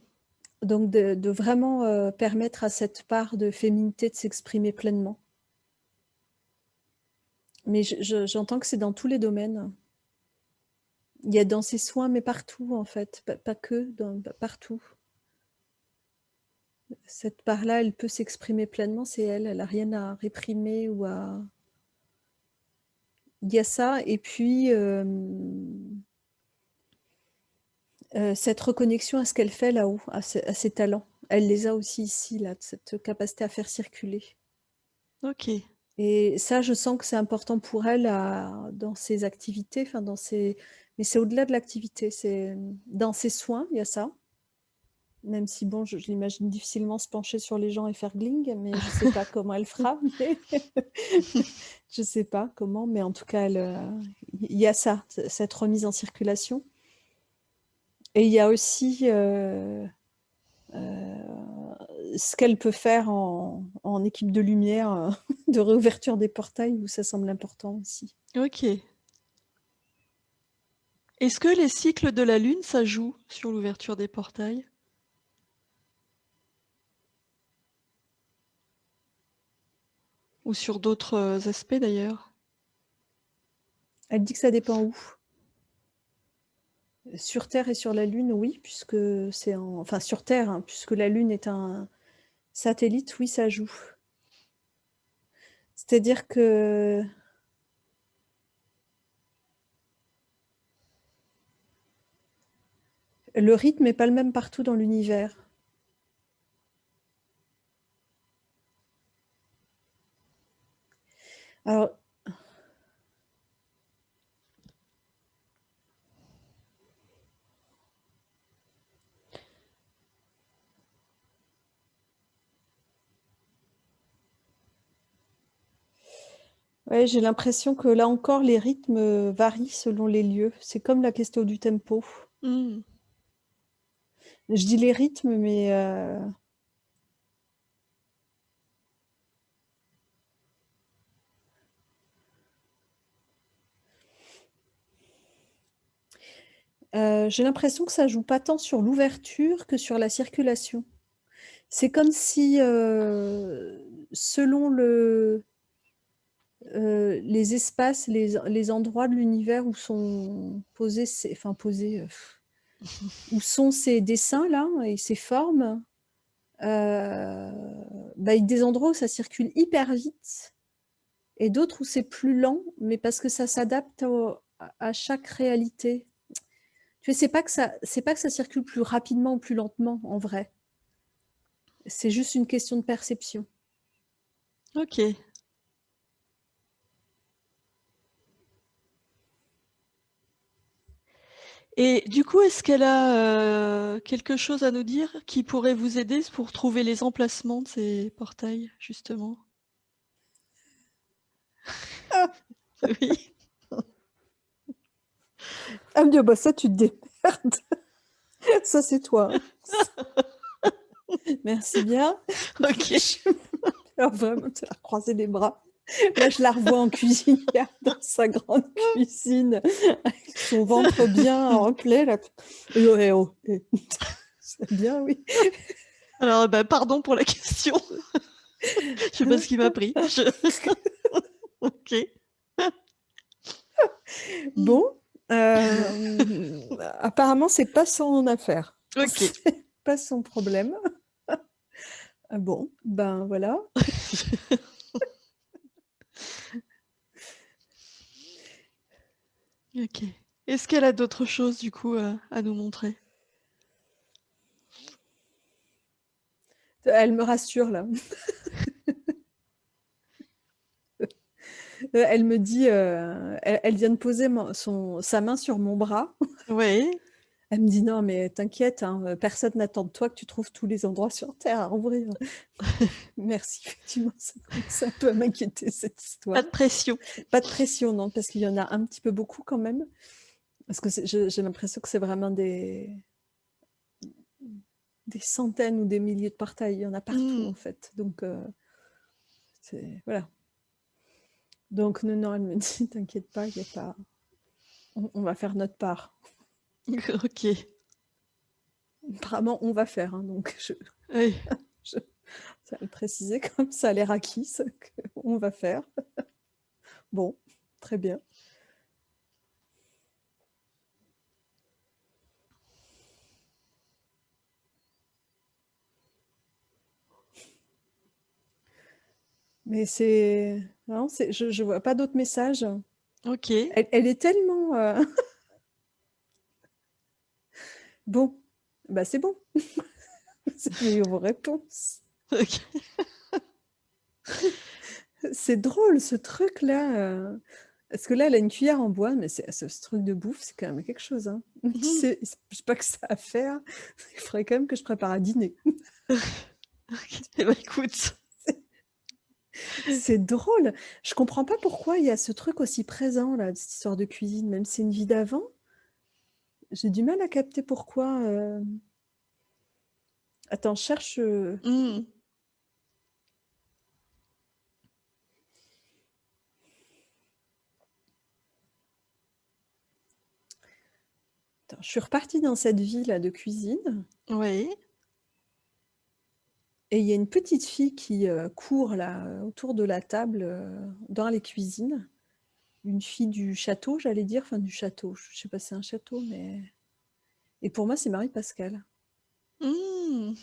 Donc de vraiment permettre à cette part de féminité de s'exprimer pleinement. Mais j'entends que c'est dans tous les domaines. Il y a dans ses soins, mais partout, en fait. Pas que, partout. Cette part-là, elle peut s'exprimer pleinement, c'est elle. Elle n'a rien à réprimer ou à... Il y a ça, et puis cette reconnexion à ce qu'elle fait là-haut, à ses talents. Elle les a aussi ici, là, cette capacité à faire circuler. Ok. Et ça, je sens que c'est important pour elle dans ses activités, enfin mais c'est au-delà de l'activité, c'est dans ses soins, il y a ça. Même si, bon, je l'imagine difficilement se pencher sur les gens et faire gling, mais je ne sais pas comment elle fera. Mais je ne sais pas comment, mais en tout cas, il y a ça, cette remise en circulation. Et il y a aussi ce qu'elle peut faire en équipe de lumière, de réouverture des portails, où ça semble important aussi. Ok. Est-ce que les cycles de la Lune, ça joue sur l'ouverture des portails? Ou sur d'autres aspects d'ailleurs? Elle dit que ça dépend où. Sur Terre et sur la Lune, oui, puisque c'est enfin sur Terre, hein, puisque la Lune est un satellite, oui, ça joue. C'est-à-dire que le rythme n'est pas le même partout dans l'univers. Alors, ouais, j'ai l'impression que là encore, les rythmes varient selon les lieux. C'est comme la question du tempo. Hmm. Je dis les rythmes, mais j'ai l'impression que ça joue pas tant sur l'ouverture que sur la circulation. C'est comme si, selon les espaces, les endroits de l'univers où sont posés, où sont ces dessins-là et ces formes, il y a des endroits où ça circule hyper vite et d'autres où c'est plus lent, mais parce que ça s'adapte à chaque réalité. Tu sais, c'est pas que ça circule plus rapidement ou plus lentement, en vrai. C'est juste une question de perception. Ok. Et du coup, est-ce qu'elle a quelque chose à nous dire qui pourrait vous aider pour trouver les emplacements de ces portails, justement? Oui. Elle me dit: «Oh bah ça, tu te démerdes. Ça, c'est toi, hein. Merci bien». Ok. Alors vraiment, tu as croisé les bras. Là, je la revois en cuisinière dans sa grande cuisine, avec son ventre bien rempli. Là. Eh oh, eh. C'est bien, oui. Alors, bah, pardon pour la question. Je sais pas ce qui m'a pris. Ok. Bon, apparemment, c'est pas son affaire. Ok. C'est pas son problème. Ah bon, ben voilà. Ok. Est-ce qu'elle a d'autres choses, du coup, à nous montrer? Elle me rassure, là. Elle me dit, elle vient de poser sa main sur mon bras. Oui. Elle me dit: «Non, mais t'inquiète, hein, personne n'attend de toi que tu trouves tous les endroits sur terre à ouvrir». Merci, effectivement, ça commence un peu à m'inquiéter cette Pas histoire. de pression. Pas de pression, non, parce qu'il y en a un petit peu beaucoup quand même. Parce que j'ai l'impression que c'est vraiment des centaines ou des milliers de portails. Il y en a partout, en fait. Donc, voilà. Donc, non, elle me dit: «T'inquiète pas, il y a pas... on va faire notre part». Ok. Apparemment, on va faire, hein, donc Oui. ça va le préciser comme ça a l'air acquis, on va faire. Bon, très bien. Mais c'est... Non, je vois pas d'autres messages. Ok. Elle est tellement... Bon, bah c'est bon. Vous avez eu vos réponses. Ok. C'est drôle ce truc-là. Parce que là, elle a une cuillère en bois, mais ce truc de bouffe, c'est quand même quelque chose. Hein. Tu sais, je sais pas que ça à faire. Il faudrait quand même que je prépare à dîner. Ok. Eh ben, écoute. C'est drôle. Je comprends pas pourquoi il y a ce truc aussi présent, là, de cette histoire de cuisine, même si c'est une vie d'avant. J'ai du mal à capter pourquoi. Attends, je cherche. Hmm. Attends, je suis repartie dans cette vie là de cuisine Oui. et il y a une petite fille qui court là autour de la table dans les cuisines. Une fille du château, j'allais dire, enfin du château. Je sais pas si c'est un château, mais. Et pour moi, c'est Marie-Pascale. Hmm.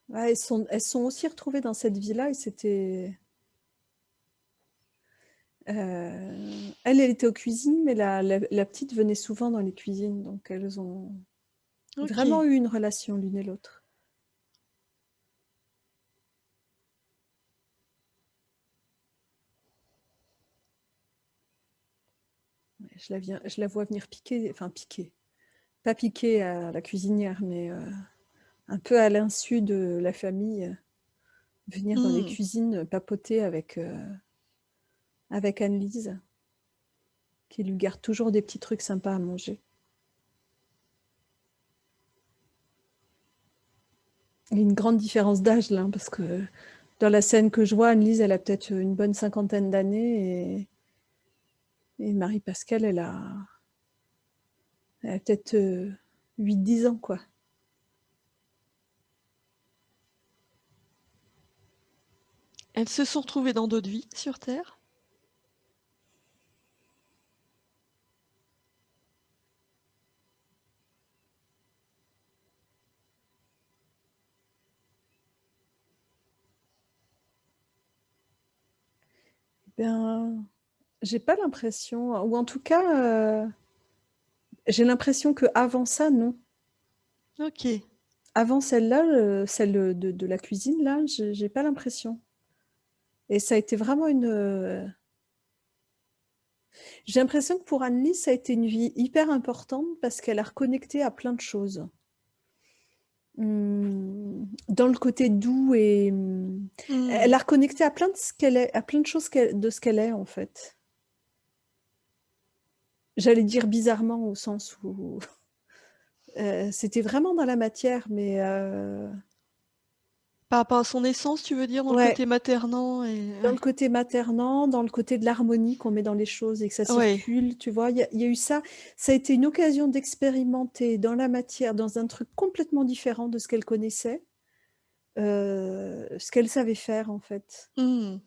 Ouais, elles sont aussi retrouvées dans cette vie-là et c'était. Elle était aux cuisines, mais la petite venait souvent dans les cuisines, donc elles ont vraiment Ok. eu une relation l'une et l'autre. Ouais, je la vois venir piquer, enfin piquer, pas piquer à la cuisinière, mais un peu à l'insu de la famille, venir dans les Hmm. cuisines papoter avec Anne-Lise, qui lui garde toujours des petits trucs sympas à manger. Il y a une grande différence d'âge là, parce que dans la scène que je vois, Anne-Lise, elle a peut-être une bonne cinquantaine d'années et Marie-Pascale, elle a peut-être 8-10 ans, quoi. Elles se sont retrouvées dans d'autres vies sur Terre. Ben, j'ai pas l'impression, ou en tout cas, j'ai l'impression que avant ça, non. Ok. Avant celle-là, celle de la cuisine, là, j'ai pas l'impression. Et ça a été vraiment une. J'ai l'impression que pour Anne-Lise, ça a été une vie hyper importante parce qu'elle a reconnecté à plein de choses. Dans le côté doux et Hmm. elle a reconnecté à plein de ce qu'elle est, à plein de choses de ce qu'elle est en fait. J'allais dire bizarrement au sens où c'était vraiment dans la matière, mais Par rapport à son essence, tu veux dire, dans le ouais, côté maternant et... dans Ouais. le côté maternant, dans le côté de l'harmonie qu'on met dans les choses et que ça Ouais. circule, tu vois, il y a eu ça. Ça a été une occasion d'expérimenter dans la matière, dans un truc complètement différent de ce qu'elle connaissait, ce qu'elle savait faire en fait. Hmm.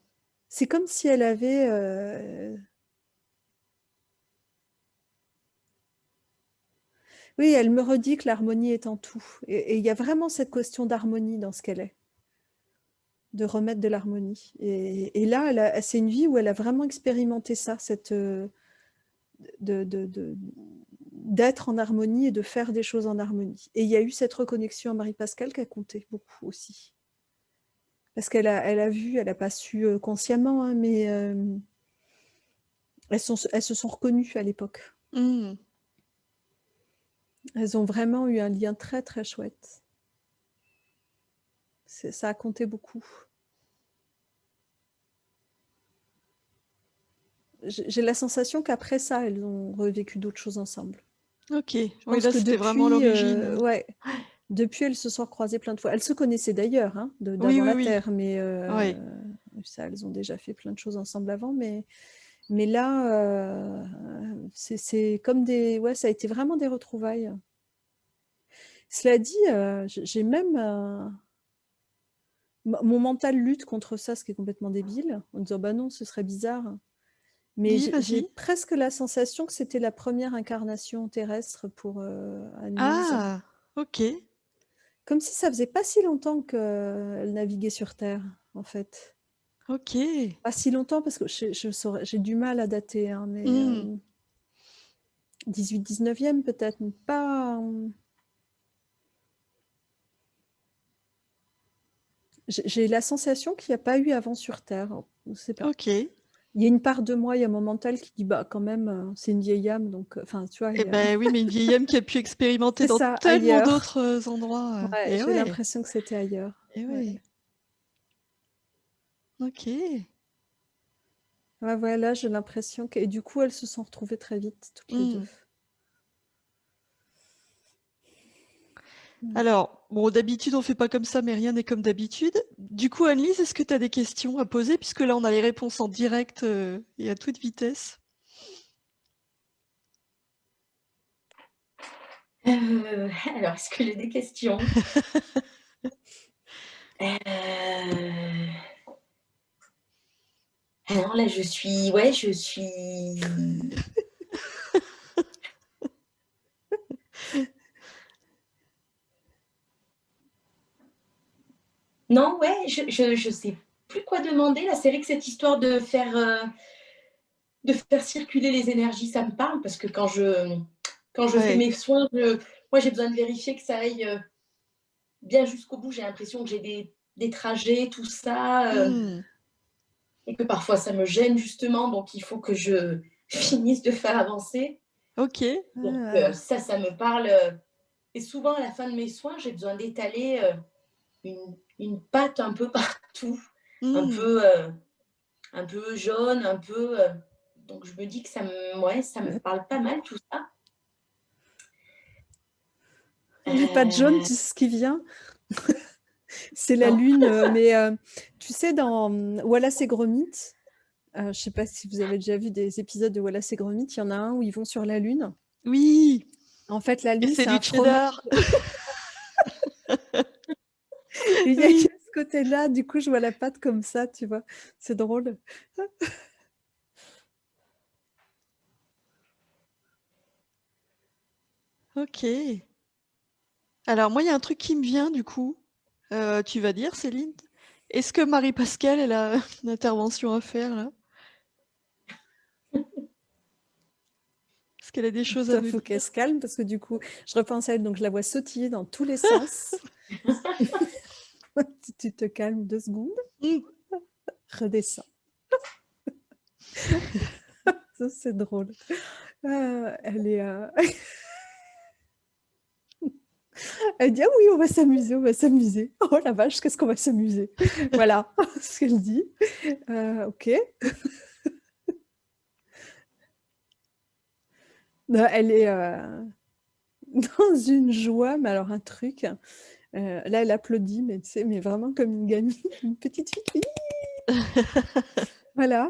C'est comme si elle avait oui, elle me redit que l'harmonie est en tout. Et il y a vraiment cette question d'harmonie dans ce qu'elle est, de remettre de l'harmonie. Et là, c'est une vie où elle a vraiment expérimenté ça, de, de- de- d'être en harmonie et de faire des choses en harmonie. Et il y a eu cette reconnexion à Marie-Pascale qui a compté beaucoup aussi. Parce elle a vu, elle n'a pas su consciemment, hein, mais elles se sont reconnues à l'époque. Hmm. Elles ont vraiment eu un lien très très chouette. Ça a compté beaucoup. J'ai la sensation qu'après ça, elles ont revécu d'autres choses ensemble. Ok. Je Oui, pense là, que c'était vraiment depuis, l'origine. ouais, depuis, elles se sont recroisées plein de fois. Elles se connaissaient d'ailleurs, hein, Oui, d'avant oui, la oui. Terre, mais Ouais. ça, elles ont déjà fait plein de choses ensemble avant. Mais Mais là, c'est comme des... Ouais, ça a été vraiment des retrouvailles. Cela dit, j'ai même... mon mental lutte contre ça, ce qui est complètement débile, en disant, bah non, ce serait bizarre. Mais Dis, j'ai vas-y. presque la sensation que c'était la première incarnation terrestre pour Anne-Lise. Ah, ok. Comme si ça faisait pas si longtemps qu'elle naviguait sur Terre, en fait. Ok. Pas si longtemps, parce que j'ai du mal à dater, hein, mais Hmm. 18-19e peut-être, mais pas... J'ai la sensation qu'il n'y a pas eu avant sur Terre. Je ne sais pas. Ok. Eh Il y a une part de moi, il y a mon mental qui dit, bah quand même, c'est une vieille âme, donc... Enfin, tu vois, ben oui, mais une vieille âme qui a pu expérimenter c'est dans ça, tellement ailleurs. d'autres endroits. Ouais, Eh j'ai ouais. l'impression que c'était ailleurs. Eh Ouais. ouais. Ok. Ouais, ouais, là, j'ai l'impression que... Et du coup, elles se sont retrouvées très vite, toutes les deux. Hmm. Alors, bon, d'habitude, on fait pas comme ça, mais rien n'est comme d'habitude. Du coup, Annelise, est-ce que tu as des questions à poser? Puisque là, on a les réponses en direct et à toute vitesse. Alors, est-ce que j'ai des questions? Alors là, je suis... Ouais, je suis... Non, ouais, je sais plus quoi demander. Là, c'est vrai que cette histoire de faire circuler les énergies, ça me parle parce que quand je fais Ouais. mes soins, moi, j'ai besoin de vérifier que ça aille bien jusqu'au bout. J'ai l'impression que j'ai des trajets, tout ça, Hmm. et que parfois ça me gêne justement. Donc, il faut que je finisse de faire avancer. Ok. Donc, Ah, ça me parle. Et souvent, à la fin de mes soins, j'ai besoin d'étaler une pâte un peu partout, un Hmm. peu, un peu jaune, un peu. Donc, je me dis que ouais, ça me parle pas mal tout ça. les pattes jaunes, tu sais ce qui vient? C'est la Non. lune, mais tu sais, dans Wallace et Gromit, je ne sais pas si vous avez déjà vu des épisodes de Wallace et Gromit, il y en a un où ils vont sur la lune. Oui. En fait, la Et lune, c'est c'est du un fromage. cheddar. Il y a Oui. ce côté-là, du coup, je vois la pâte comme ça, tu vois. C'est drôle. Ok. Alors, moi, il y a un truc qui me vient, du coup. Tu vas dire, Céline? Est-ce que Marie-Pascale, elle a une intervention à faire, là? Est-ce qu'elle a des choses à Il nous faut qu'elle dire? se calme parce que du coup, je repense à elle, donc je la vois sautiller dans tous les sens. Tu te calmes 2 secondes, Hmm. redescends. Ça, c'est drôle. Elle est... Elle dit: «Ah oui, on va s'amuser, on va s'amuser. Oh la vache, qu'est-ce qu'on va s'amuser!» Voilà ce qu'elle dit. OK. Non, elle est dans une joie, mais alors un truc. Là, elle applaudit, mais tu sais, mais vraiment comme une gamine, une petite fille. Voilà.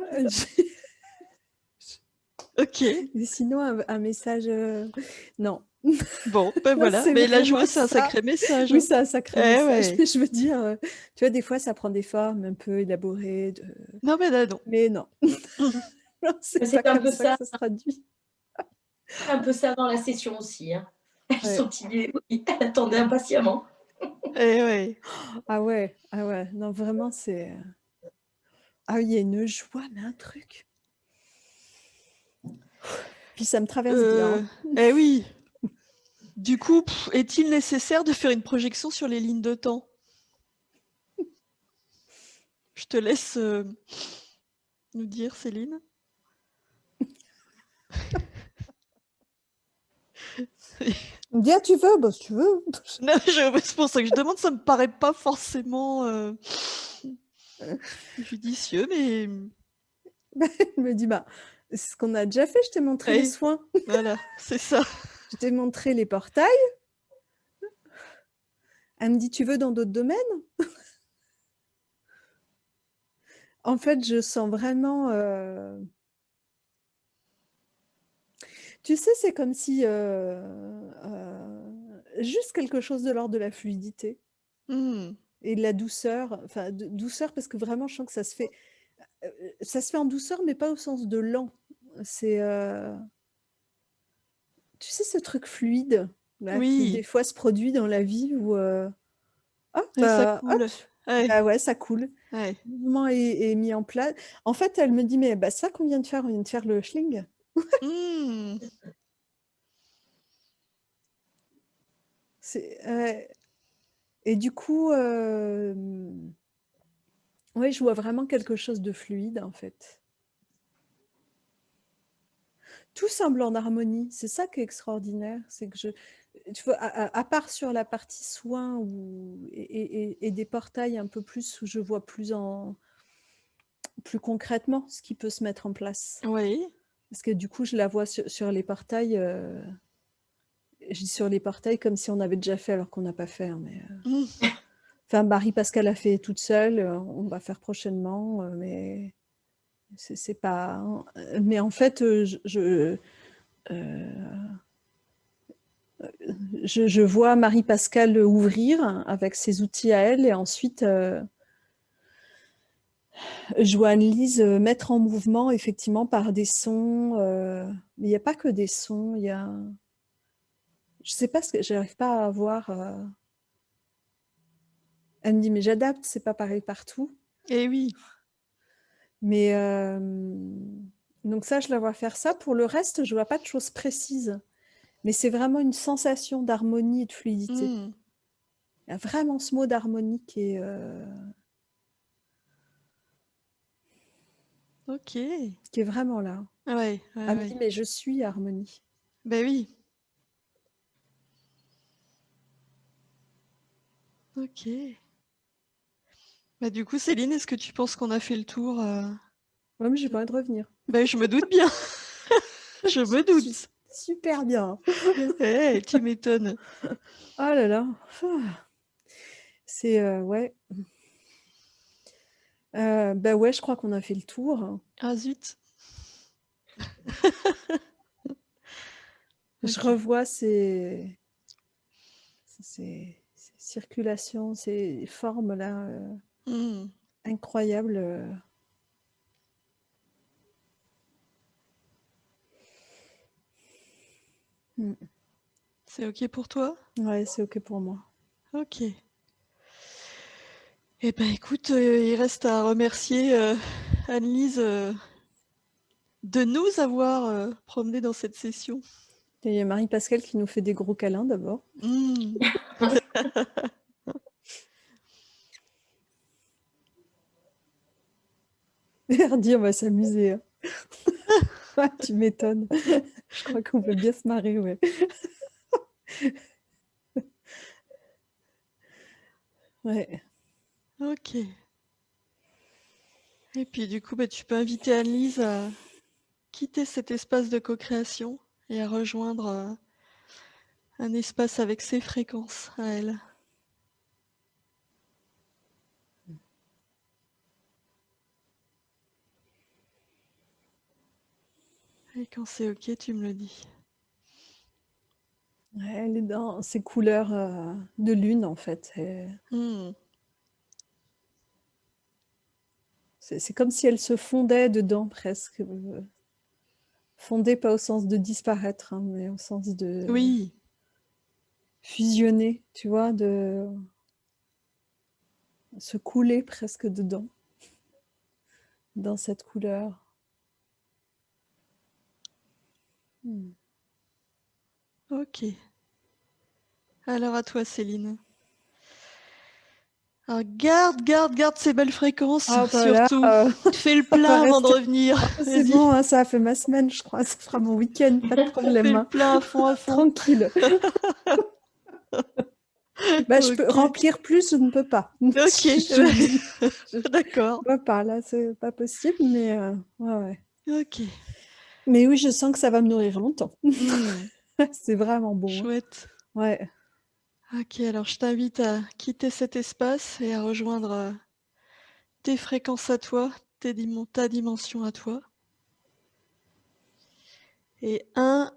Ok. Et sinon, un message. Non. Bon, ben Moi, voilà. c'est Mais la vraiment joie, c'est un ça. sacré message. Oui, c'est un sacré Eh message. ouais. Mais je veux dire, tu vois, des fois, ça prend des formes un peu élaborées. Non, mais là, non. Mais non. Non, c'est pas C'est un comme peu ça que ça. ça se traduit. Un peu ça dans la session aussi. Hein. Elle Ouais. sautillait, oui, elle attendait impatiemment. Eh ouais. Ah ouais, ah ouais. Non, vraiment, c'est... Ah oui, il y a une joie, mais un truc. Puis ça me traverse bien. Euh, eh oui. Du coup, est-il nécessaire de faire une projection sur les lignes de temps? Je te laisse nous dire, Céline. On me dit: «Ah, tu veux?» Bah, si tu veux. Non, c'est pour ça que je demande, ça me paraît pas forcément judicieux, mais Elle me dit: «Bah, c'est ce qu'on a déjà fait, je t'ai montré les ouais, soins. voilà, c'est ça. Je t'ai montré les portails.» Elle me dit: «Tu veux dans d'autres domaines?» En fait, je sens vraiment, Tu sais, c'est comme si juste quelque chose de l'ordre de la fluidité Mmh. et de la douceur. Enfin, douceur parce que vraiment, je sens que ça se fait en douceur, mais pas au sens de lent. C'est, tu sais, ce truc fluide là, qui des Oui, fois se produit dans la vie où hop, ouais, ça hop, coule. Ouais, bah ouais, ça coule. ouais. Le mouvement est mis en place. En fait, elle me dit, mais bah, ça qu'on vient de faire, on vient de faire le schling. Mmh. Et du coup, ouais, je vois vraiment quelque chose de fluide, en fait. Tout semble en harmonie. C'est ça qui est extraordinaire. C'est que tu vois, à part sur la partie soins et des portails un peu plus où je vois plus concrètement ce qui peut se mettre en place. Oui. Parce que du coup, je la vois sur les portails. Je dis sur les portails comme si on avait déjà fait alors qu'on n'a pas fait. Hein, mais, Mmh. enfin, Marie-Pascale a fait toute seule. On va faire prochainement. Mais c'est pas. Hein. Mais en fait, je vois Marie-Pascale ouvrir avec ses outils à elle et ensuite je vois Anne-Lise mettre en mouvement effectivement par des sons. Mais il n'y a pas que des sons. Il y a, je sais pas ce que j'arrive pas à voir. Elle me dit mais j'adapte, c'est pas pareil partout. Et oui. Mais donc ça, je la vois faire ça. Pour le reste, je vois pas de choses précises. Mais c'est vraiment une sensation d'harmonie et de fluidité. Mmh. Il y a vraiment ce mot d'harmonie Ok. qui est vraiment là. Ouais, ouais, Elle me ouais. dit mais je suis harmonie. Ben oui. Ok. Bah, du coup, Céline, est-ce que tu penses qu'on a fait le tour Ouais, mais j'ai pas envie de revenir. Ben, je me doute bien. Je me doute. Super bien. Eh, tu m'étonnes. Oh là là. C'est ouais. Bah ouais, je crois qu'on a fait le tour. Ah zut. Je Ok. revois ces circulations, ces formes là Hmm. incroyables. C'est ok pour toi? Ouais, c'est ok pour moi. Ok. Eh ben écoute, il reste à remercier Anne-Lise de nous avoir promenés dans cette session. Et il y a Marie-Pascale qui nous fait des gros câlins d'abord. Hmm. Elle dit on va s'amuser. Hein. Ah, tu m'étonnes. Je crois qu'on peut bien se marrer, ouais. Ouais. Ok. Et puis du coup, bah, tu peux inviter Anne-Lise à quitter cet espace de co-création et à rejoindre un espace avec ses fréquences à elle. Et quand c'est ok, tu me le dis. Ouais, elle est dans ces couleurs de lune, en fait. Hmm. C'est comme si elle se fondait dedans, presque. Fondée, pas au sens de disparaître, hein, mais au sens de Oui, fusionner, tu vois, de se couler presque dedans, dans cette couleur. ok. Alors à toi, Céline. Alors garde ces belles fréquences, Ah bah là, surtout. Fais le ça va plein avant de rester. revenir. Ah, c'est Vas-y, bon, hein, ça a fait ma semaine, je crois. Ça fera mon week-end, pas de fais problème. le Hein. plein à fond, à fond. Tranquille. Bah, je peux Ok, remplir plus, je ne peux pas. Je d'accord. peux pas, là, c'est pas possible, mais ouais, ouais. Ok, Mais oui, je sens que ça va me nourrir longtemps. Hmm. C'est vraiment bon. Hein. Chouette. Ouais. Ok, alors je t'invite à quitter cet espace et à rejoindre tes fréquences à toi, ta dimension à toi. Et 1,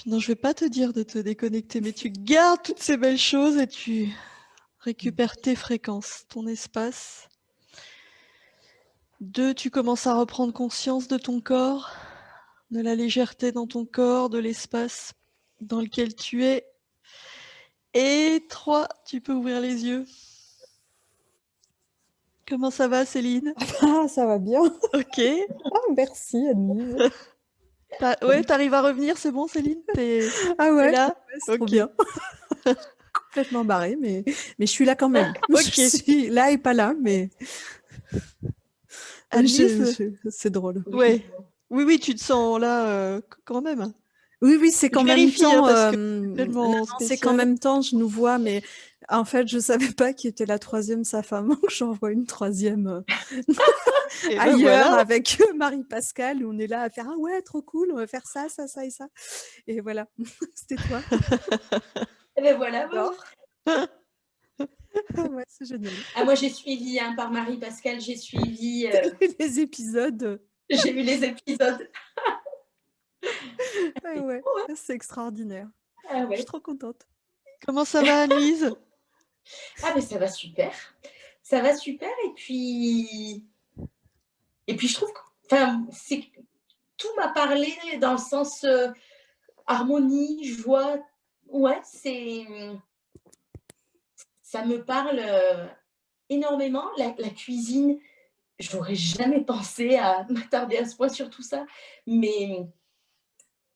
Non, je vais pas te dire de te déconnecter, mais tu gardes toutes ces belles choses et tu récupères tes fréquences, ton espace. 2, tu commences à reprendre conscience de ton corps, de la légèreté dans ton corps, de l'espace dans lequel tu es. Et 3, tu peux ouvrir les yeux. Comment ça va, Céline? Ah, ça va bien. Ok. Ah, merci, Anne-Lise. Ouais, t'arrives à revenir, c'est bon, Céline? T'es Ah ouais, là? ouais, c'est trop Ok. bien. Complètement barrée, mais je suis là quand même. Ok. Je suis là et pas là, mais Anne-Lise? c'est drôle. Ouais. Oui, tu te sens là quand même. Oui, c'est Je qu'en même vérifie hein, temps, parce que non, c'est tellement c'est qu'en spécial. même temps, je nous vois, mais en fait, je savais pas qui était la troisième, sa femme, donc j'en vois une troisième Et ben ailleurs voilà. avec Marie-Pascale, où on est là à faire ah ouais, trop cool, on va faire ça et ça. Et voilà, c'était toi. Et ben voilà. J'adore. Ah ouais, c'est génial. Ah, moi, j'ai suivi par Marie-Pascale, j'ai suivi, Les épisodes. j'ai vu les épisodes. Ah ouais, c'est extraordinaire. Ah Je suis ouais. trop contente. Comment ça va, Anne-Lise? Ah, mais ça va super. Ça va super. Et puis je trouve que, enfin, tout m'a parlé dans le sens harmonie, joie. Ouais, ça me parle énormément. La cuisine, j'aurais jamais pensé à m'attarder à ce point sur tout ça. Mais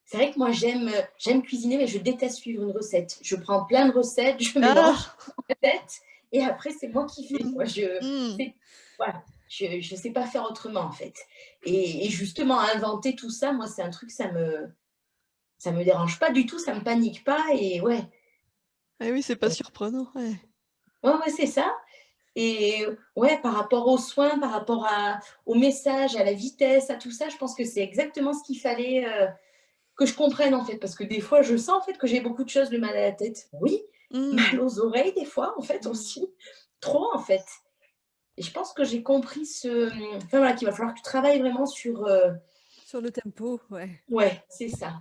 c'est vrai que moi, j'aime cuisiner, mais je déteste suivre une recette. Je prends plein de recettes, je mélange dans ma tête, et après, c'est moi qui fais. Moi, voilà, je sais pas faire autrement, en fait. Et justement, inventer tout ça, moi, c'est un truc, ça me dérange pas du tout, ça me panique pas, et ouais. Ah oui, c'est pas surprenant. Ouais. Ouais, c'est ça. Et ouais, par rapport aux soins, par rapport au message, à la vitesse, à tout ça, je pense que c'est exactement ce qu'il fallait que je comprenne, en fait. Parce que des fois, je sens, en fait, que j'ai beaucoup de choses, le mal à la tête. Oui, mal aux oreilles, des fois, en fait, aussi. Trop, en fait. Et je pense que j'ai compris enfin, voilà, qu'il va falloir que tu travailles vraiment sur... Sur le tempo, ouais. Ouais, c'est ça.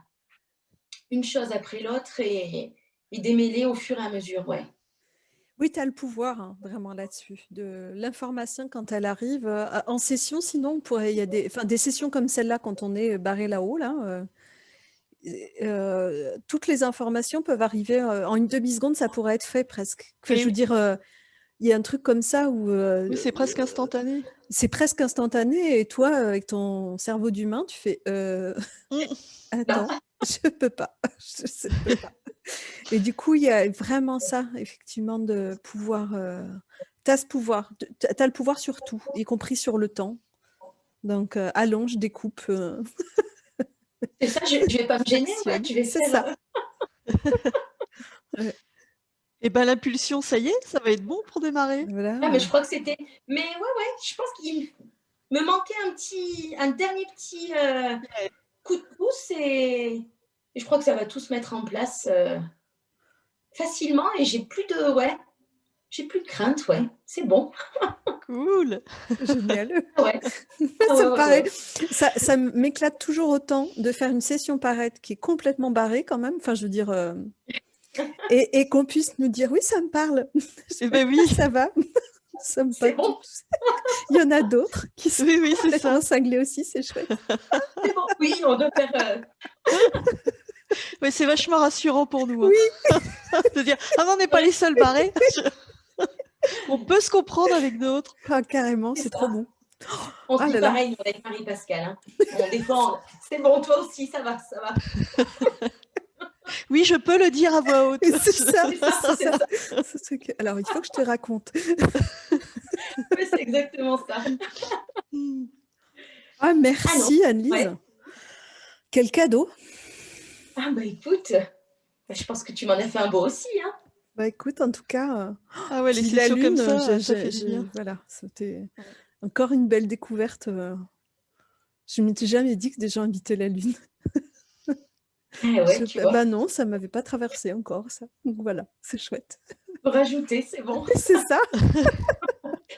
Une chose après l'autre et démêler au fur et à mesure, ouais. Oui, tu as le pouvoir hein, vraiment là-dessus. De l'information quand elle arrive en session, sinon il y a des sessions comme celle-là quand on est barré là-haut là. Toutes les informations peuvent arriver en une demi-seconde, ça pourrait être fait presque. Enfin, je veux dire, il y a un truc comme ça où Oui, c'est presque instantané. c'est presque instantané et toi, avec ton cerveau d'humain, tu fais attends, je peux pas, je peux pas. Et du coup, il y a vraiment ça, effectivement, de pouvoir. Tu as ce pouvoir, tu as le pouvoir sur tout, y compris sur le temps. Donc, allonge, découpe. C'est ça, je vais pas me gêner, ouais, je vais C'est faire... ça. Ouais, Et ben l'impulsion, ça y est, ça va être bon pour démarrer. voilà. Ah, mais je crois que c'était... Mais ouais, je pense qu'il me manquait un dernier petit coup de pouce et je crois que ça va tout se mettre en place facilement et j'ai plus de crainte, ouais. C'est bon. Cool. Génial. Ouais. Ça me paraît, ça m'éclate toujours autant de faire une session pareille qui est complètement barrée quand même. Enfin, je veux dire, et qu'on puisse nous dire oui, ça me parle. Eh ben oui. Ça va. Ça me C'est pas bon. tous. Il y en a d'autres qui sont Oui, c'est ça. complètement cinglés aussi, c'est chouette. C'est bon. Oui, on doit faire... Ouais, c'est vachement rassurant pour nous. Hein. Oui. De dire, ah non, on n'est pas les seuls barrés. On peut se comprendre avec d'autres. Ah, carrément, c'est trop bon. On se Ah dit là là. pareil, nous, avec Marie-Pascale. Hein. On défend. C'est bon, toi aussi, ça va. Oui, je peux le dire à voix haute. C'est ça. C'est ça. Alors, il faut que je te raconte. Mais c'est exactement ça. Ah, merci, Anne-Lise. Ouais. Quel cadeau. Ah, bah écoute, je pense que tu m'en as fait un beau aussi. Hein. Bah écoute, en tout cas, Ah ouais, les puis la sessions comme lune, ça fait du bien. voilà, c'était encore une belle découverte. Je ne m'étais jamais dit que des gens invitaient la lune. Ouais, tu vois. Bah non, ça m'avait pas traversé encore, ça. Donc voilà, c'est chouette. Faut rajouter, c'est bon. C'est ça,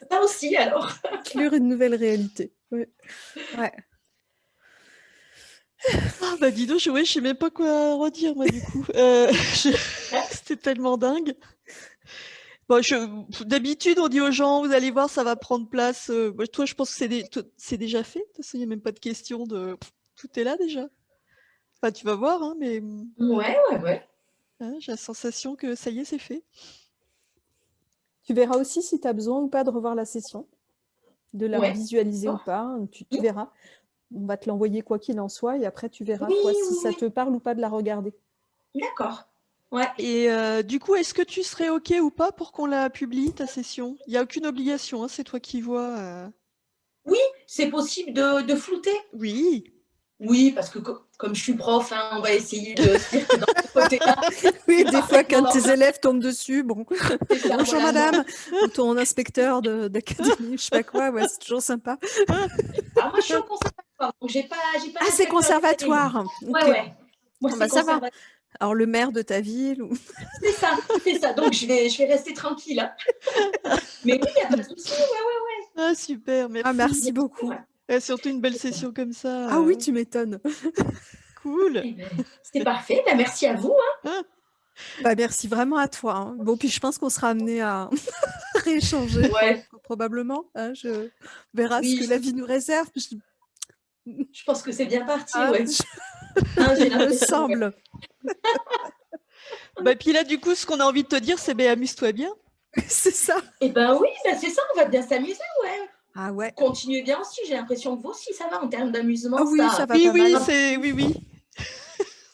Ça aussi, alors. inclure une nouvelle réalité. Ouais. Ah bah dis donc, je sais même pas quoi redire, moi, du coup. C'était tellement dingue. Bon, d'habitude, on dit aux gens, vous allez voir, ça va prendre place. Toi, je pense que c'est déjà fait. De toute façon, il n'y a même pas de question de... Tout est là déjà. Enfin, tu vas voir, hein, mais Ouais. hein, j'ai la sensation que ça y est, c'est fait. Tu verras aussi si tu as besoin ou pas de revoir la session, de la Ouais. visualiser ou D'accord. pas. Tu verras. On va te l'envoyer quoi qu'il en soit et après tu verras Oui, toi si ça oui. te parle ou pas de la regarder. D'accord. Ouais. Et du coup, est-ce que tu serais OK ou pas pour qu'on la publie, ta session? Il n'y a aucune obligation, hein, c'est toi qui vois. C'est possible de flouter? Oui. Oui, parce que comme je suis prof, hein, on va essayer de se dire que dans ce côté-là, Oui, c'est des fois quand parfaitement tes normal. élèves tombent dessus, bon. C'est ça, Bonjour voilà, non. madame, ou ton inspecteur d'académie, je sais pas quoi, ouais, c'est toujours sympa. Alors moi, je suis au conservatoire, donc j'ai pas Ah, c'est d'inspecteur d'académie. conservatoire. Ok. Ouais. Moi, Ah c'est bah ça va. conservatoire. Alors le maire de ta ville ou... C'est ça. Donc je vais rester tranquille. Hein. Mais oui, il n'y a pas de souci. Ouais. Ah, super, Ah, merci. merci beaucoup. Ouais. Et surtout une belle session comme ça. Ah oui, tu m'étonnes. Cool. Eh ben, c'est parfait. Ben, merci à vous. Hein. Bah, merci vraiment à toi. Hein. Bon, puis je pense qu'on sera amené à rééchanger Ouais. probablement. Hein, je verrai ce Oui, que la vie nous réserve. je pense que c'est bien parti. Ah, Ouais. Hein, j'ai il me l'impression. Ouais. semble. Bah, puis là, du coup, ce qu'on a envie de te dire, c'est amuse-toi bien. C'est ça. Eh ben oui, ben, c'est ça. On va bien s'amuser. Ouais. Ah ouais. Continuez bien aussi. J'ai l'impression que vous aussi, ça va en termes d'amusement. Ah oui, ça va Oui, pas oui, mal. oui.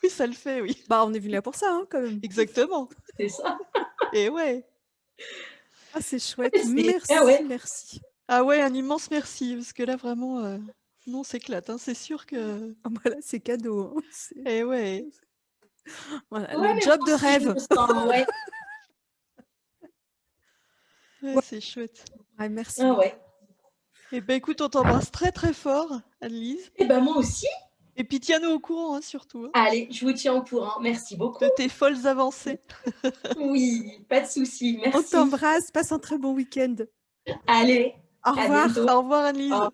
Oui, ça le fait, oui. Bah, on est venu là pour ça, hein, quand même. Exactement. C'est ça. Et ouais. Ah, c'est chouette. C'est- Merci, Ah ouais. merci. Ah ouais, un immense merci, parce que là, vraiment, non, on s'éclate, hein, c'est sûr que... Ah, voilà, c'est cadeau. Hein. Eh ouais. Voilà, Ouais, le mais job moi de aussi, je rêve. me sens, ouais. Ouais, c'est chouette. Ouais, merci Ah beaucoup. ouais. Eh ben écoute, on t'embrasse très très fort, Annelise. Eh ben moi aussi. Et puis tiens-nous au courant, hein, surtout, hein, Allez, je vous tiens au courant. Merci beaucoup. de tes folles avancées. Oui, pas de souci. On Merci. t'embrasse, passe un très bon week-end. Allez, Au à revoir. bientôt. Au revoir, Annelise. Au revoir.